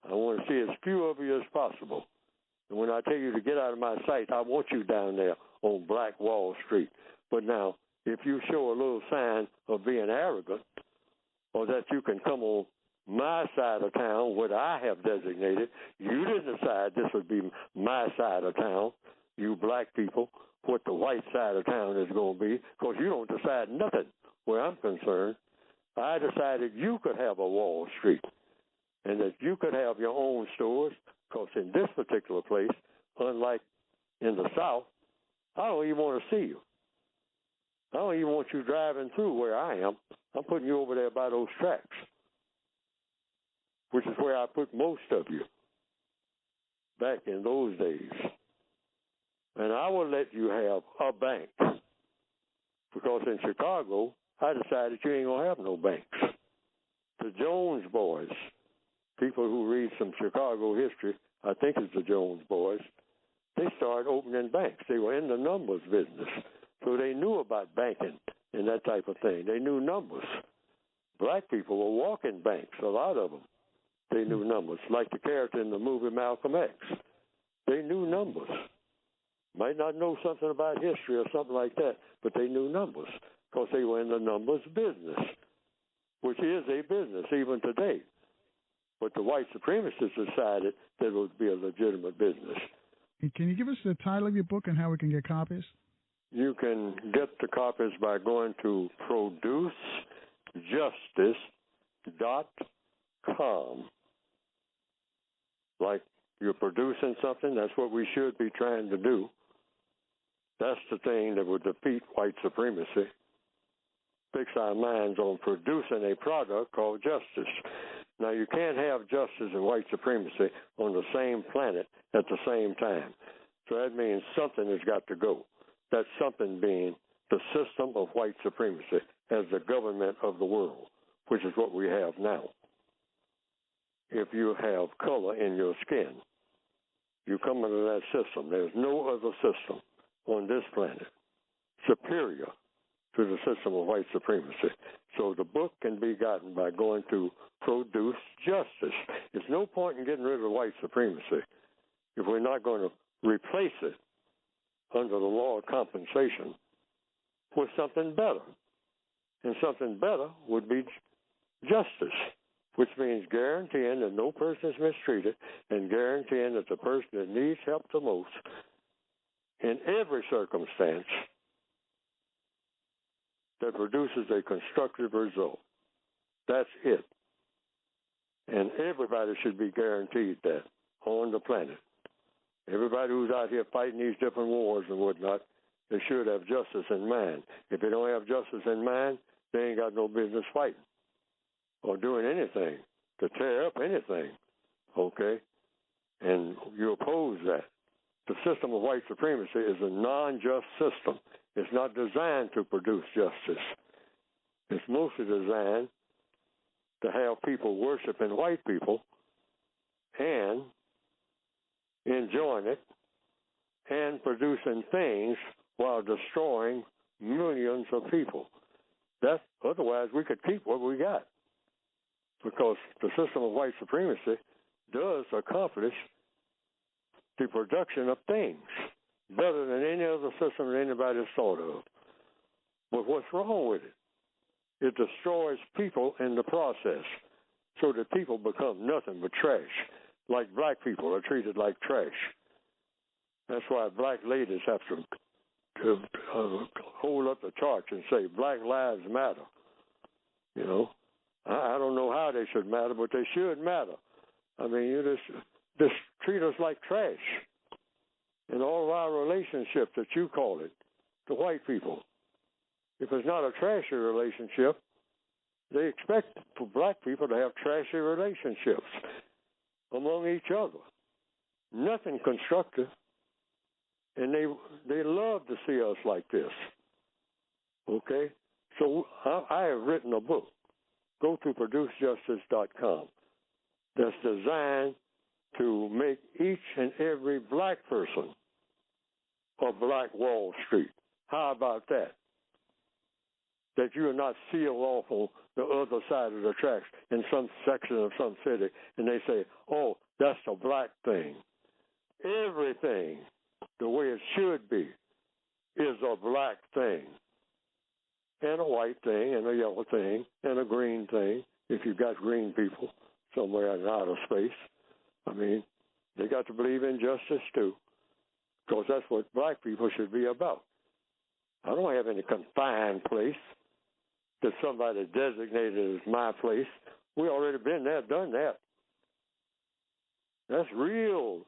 I want to see as few of you as possible. And when I tell you to get out of my sight, I want you down there on Black Wall Street. But now, if you show a little sign of being arrogant, or that you can come on my side of town, what I have designated, you didn't decide this would be my side of town, you black people, what the white side of town is going to be, because you don't decide nothing where I'm concerned. I decided you could have a Wall Street and that you could have your own stores, because in this particular place, unlike in the South, I don't even want to see you. I don't even want you driving through where I am. I'm putting you over there by those tracks, which is where I put most of you back in those days. And I will let you have a bank, because in Chicago, I decided you ain't going to have no banks. The Jones boys, people who read some Chicago history, I think it's the Jones boys, they started opening banks. They were in the numbers business. So they knew about banking and that type of thing. They knew numbers. Black people were walking banks, a lot of them. They knew numbers, like the character in the movie Malcolm X. They knew numbers. Might not know something about history or something like that, but they knew numbers because they were in the numbers business, which is a business even today. But the white supremacists decided that it would be a legitimate business. Can you give us the title of your book and how we can get copies? You can get the copies by going to producejustice.com. Like you're producing something, that's what we should be trying to do. That's the thing that would defeat white supremacy. Fix our minds on producing a product called justice. Now, you can't have justice and white supremacy on the same planet at the same time. So that means something has got to go. That something being the system of white supremacy as the government of the world, which is what we have now. If you have color in your skin, you come under that system. There's no other system on this planet superior to the system of white supremacy. So the book can be gotten by going to Produce Justice. There's no point in getting rid of white supremacy if we're not going to replace it under the law of compensation with something better. And something better would be justice, which means guaranteeing that no person is mistreated and guaranteeing that the person that needs help the most in every circumstance that produces a constructive result. That's it. And everybody should be guaranteed that on the planet. Everybody who's out here fighting these different wars and whatnot, they should have justice in mind. If they don't have justice in mind, they ain't got no business fighting or doing anything to tear up anything, okay? And you oppose that. The system of white supremacy is a non-just system. It's not designed to produce justice. It's mostly designed to have people worshiping white people and enjoying it and producing things while destroying millions of people. Otherwise, we could keep what we got. because the system of white supremacy does accomplish the production of things better than any other system that anybody's thought of. But what's wrong with it? It destroys people in the process, so that people become nothing but trash. Like black people are treated like trash. That's why black ladies have to hold up the torch and say, Black Lives Matter. You know, I don't know how they should matter, but they should matter. I mean, you just treat us like trash. In all of our relationships that you call it, to white people. If it's not a trashy relationship, they expect for black people to have trashy relationships among each other. Nothing constructive. And they love to see us like this. Okay? So I have written a book. Go to producejustice.com. That's designed to make each and every black person a Black Wall Street. How about that? That you are not sealed off on the other side of the tracks in some section of some city, and they say, oh, that's a black thing. Everything, the way it should be, is a black thing, and a white thing, and a yellow thing, and a green thing, if you've got green people somewhere in outer space. I mean, they got to believe in justice, too, because that's what black people should be about. I don't have any confined place that somebody designated as my place. We already been there, done that. That's real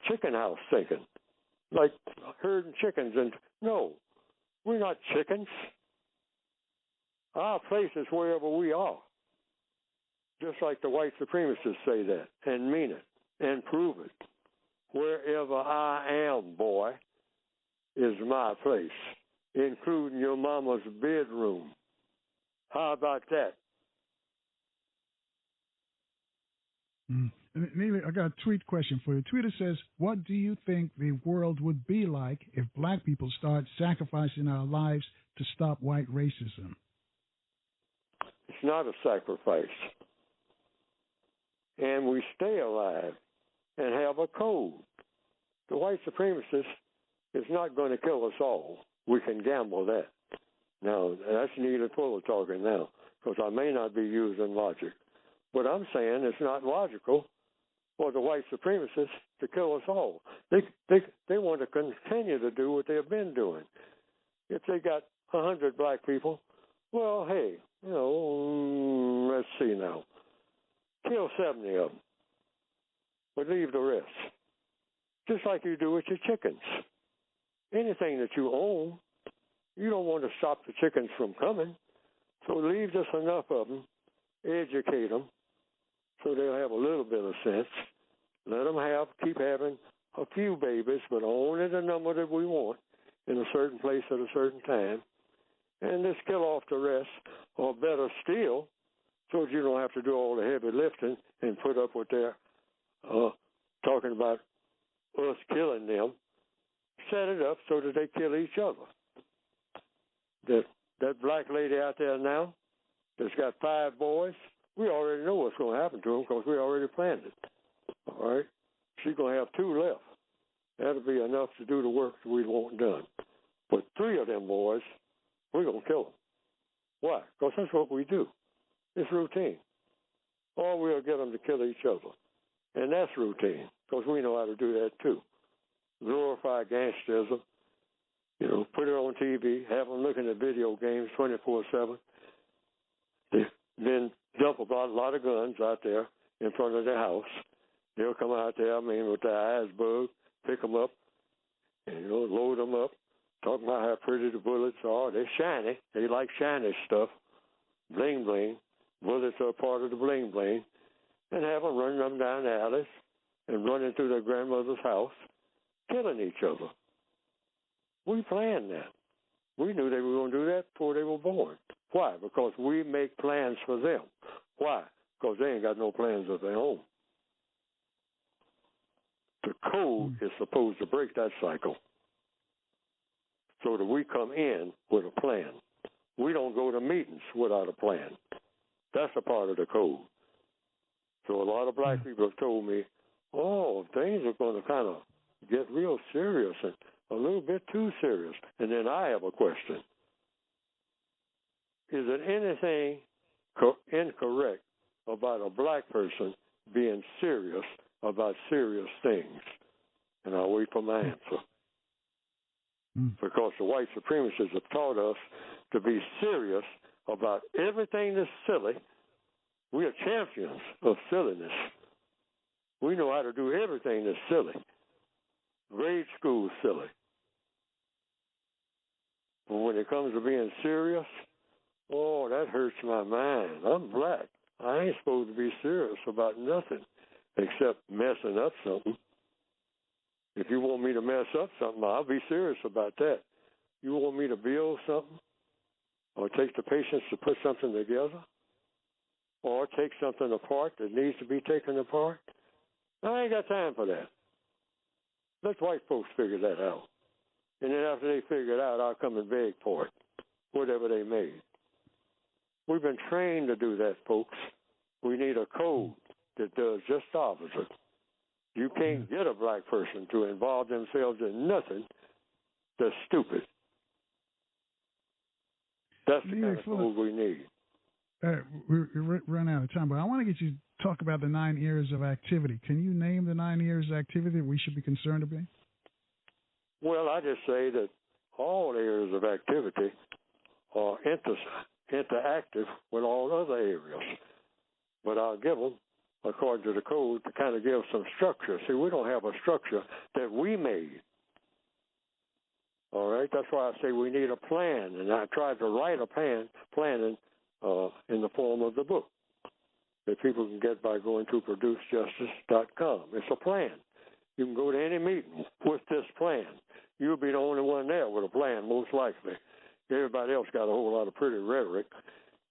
chicken house thinking, like herding chickens. And no, we're not chickens. Our place is wherever we are, just like the white supremacists say that and mean it and prove it. Wherever I am, boy, is my place, including your mama's bedroom. How about that? Neely, I got a tweet question for you. Twitter says, what do you think the world would be like if black people start sacrificing our lives to stop white racism? It's not a sacrifice. And we stay alive and have a code. The white supremacist is not going to kill us all. We can gamble that. Now, that's Neely Fuller talking now, because I may not be using logic. But I'm saying it's not logical for the white supremacists to kill us all. They want to continue to do what they've been doing. If they got 100 black people, well, hey, you know, let's see now. Kill 70 of them, but leave the rest. Just like you do with your chickens. Anything that you own, you don't want to stop the chickens from coming. So leave just enough of them, educate them, so they'll have a little bit of sense. Let them keep having a few babies, but only the number that we want in a certain place at a certain time. And just kill off the rest, or better still, so that you don't have to do all the heavy lifting and put up with their talking about us killing them. Set it up so that they kill each other. That black lady out there now that's got 5 boys, we already know what's going to happen to them because we already planned it. All right? She's going to have 2 left. That'll be enough to do the work that we want done. But 3 of them boys, we're going to kill them. Why? Because that's what we do. It's routine. Or we'll get them to kill each other. And that's routine because we know how to do that too. Glorify gangsterism. You know, put it on TV, have them looking at video games 24/7. Then dump a lot of guns out there in front of their house. They'll come out there, with their eyes bugged, pick them up, and, load them up. Talking about how pretty the bullets are. They're shiny. They like shiny stuff. Bling, bling. Bullets are part of the bling, bling. And have them running them down the alleys and running through their grandmother's house, killing each other. We planned that. We knew they were going to do that before they were born. Why? Because we make plans for them. Why? Because they ain't got no plans of their own. The code is supposed to break that cycle so that we come in with a plan. We don't go to meetings without a plan. That's a part of the code. So a lot of black people have told me, oh, things are going to kind of get real serious and a little bit too serious. And then I have a question. Is there anything incorrect about a black person being serious about serious things? And I'll wait for my answer. Because the white supremacists have taught us to be serious about everything that's silly. We are champions of silliness. We know how to do everything that's silly. Grade school silly. But when it comes to being serious, oh, that hurts my mind. I'm black. I ain't supposed to be serious about nothing except messing up something. If you want me to mess up something, I'll be serious about that. You want me to build something or take the patience to put something together or take something apart that needs to be taken apart? I ain't got time for that. Let white folks figure that out. And then after they figure it out, I'll come and beg for it, whatever they made. We've been trained to do that, folks. We need a code that does just the opposite. You can't get a black person to involve themselves in nothing that's stupid. That's the kind of code we need. We're running out of time, but I want to get you to talk about the 9 areas of activity. Can you name the 9 areas of activity that we should be concerned about? Well, I just say that all areas of activity are interactive with all other areas. But I'll give them, according to the code, to kind of give some structure. See, we don't have a structure that we made. All right? That's why I say we need a plan. And I tried to write a plan in the form of the book that people can get by going to producejustice.com. It's a plan. You can go to any meeting with this plan. You'll be the only one there with a plan, most likely. Everybody else got a whole lot of pretty rhetoric,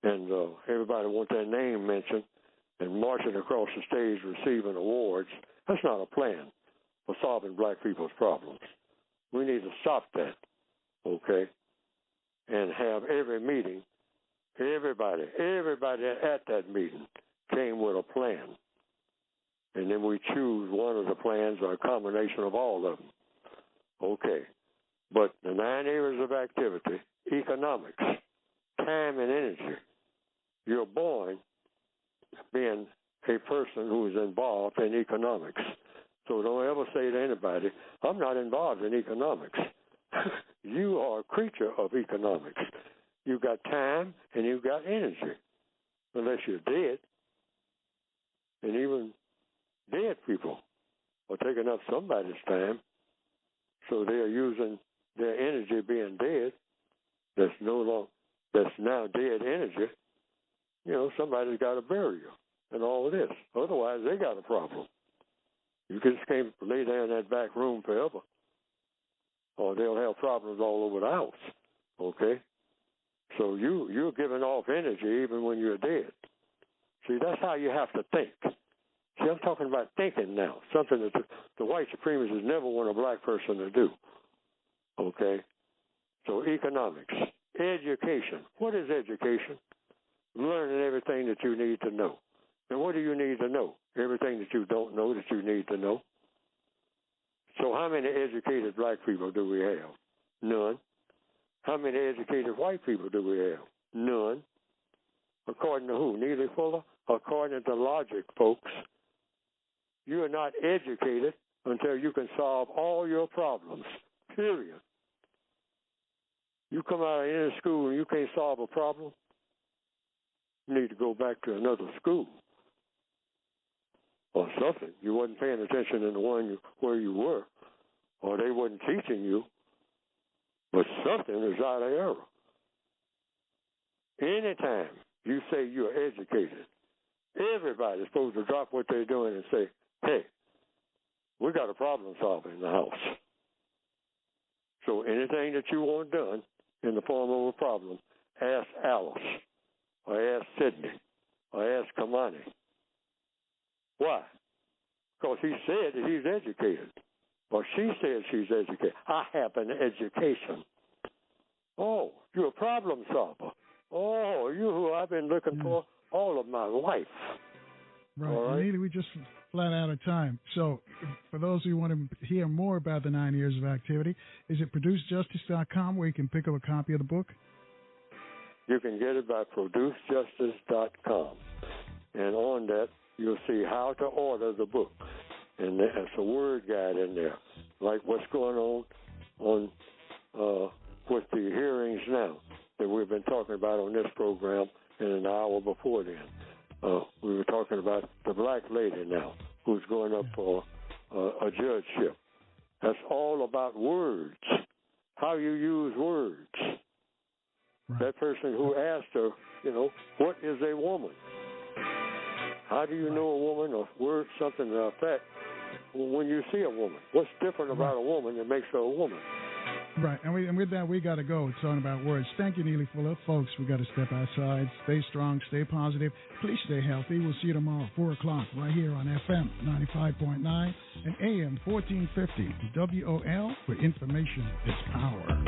and everybody wants their name mentioned and marching across the stage receiving awards. That's not a plan for solving black people's problems. We need to stop that, okay, and have every meeting, everybody at that meeting came with a plan. And then we choose one of the plans or a combination of all of them. Okay. But the 9 areas of activity, economics, time and energy. You're born being a person who is involved in economics. So don't ever say to anybody, I'm not involved in economics. You are a creature of economics. You've got time and you've got energy, unless you're dead. And even dead people are taking up somebody's time, so they're using their energy being dead. That's now dead energy. You know, somebody's got to bury you and all of this. Otherwise, they got a problem. You just can't lay there in that back room forever, or they'll have problems all over the house. Okay, so you're giving off energy even when you're dead. See, that's how you have to think. See, I'm talking about thinking now, something that the white supremacists never want a black person to do. Okay? So economics, education. What is education? Learning everything that you need to know. And what do you need to know? Everything that you don't know that you need to know. So how many educated black people do we have? None. How many educated white people do we have? None. According to who? Neely Fuller? According to logic, folks. You are not educated until you can solve all your problems, period. You come out of any school and you can't solve a problem, you need to go back to another school or something. You wasn't paying attention in the one where you were, or they wasn't teaching you, but something is out of error. Anytime you say you're educated, everybody's supposed to drop what they're doing and say, hey, we got a problem solver in the house. So anything that you want done in the form of a problem, ask Alice, or ask Sydney, or ask Kamani. Why? Because he said that he's educated, or she says she's educated. I have an education. Oh, you're a problem solver. Oh, you who I've been looking for all of my life. Right. All right. Neely, we just flat out of time. So for those who want to hear more about the 9 years of activity, is it producejustice.com where you can pick up a copy of the book? You can get it by producejustice.com. And on that, you'll see how to order the book. And there's a word guide in there, like what's going on with the hearings now that we've been talking about on this program and an hour before then. We were talking about the black lady now who's going up for a judgeship. That's all about words, how you use words. Right. That person who asked her, what is a woman? How do you know a woman, or word something like that, when you see a woman? What's different about a woman that makes her a woman? Right, and with that, we got to go. It's talking about words. Thank you, Neely Fuller. Folks, we got to step outside. Stay strong, stay positive. Please stay healthy. We'll see you tomorrow, 4 o'clock, right here on FM 95.9 and AM 1450. WOL, where information is power.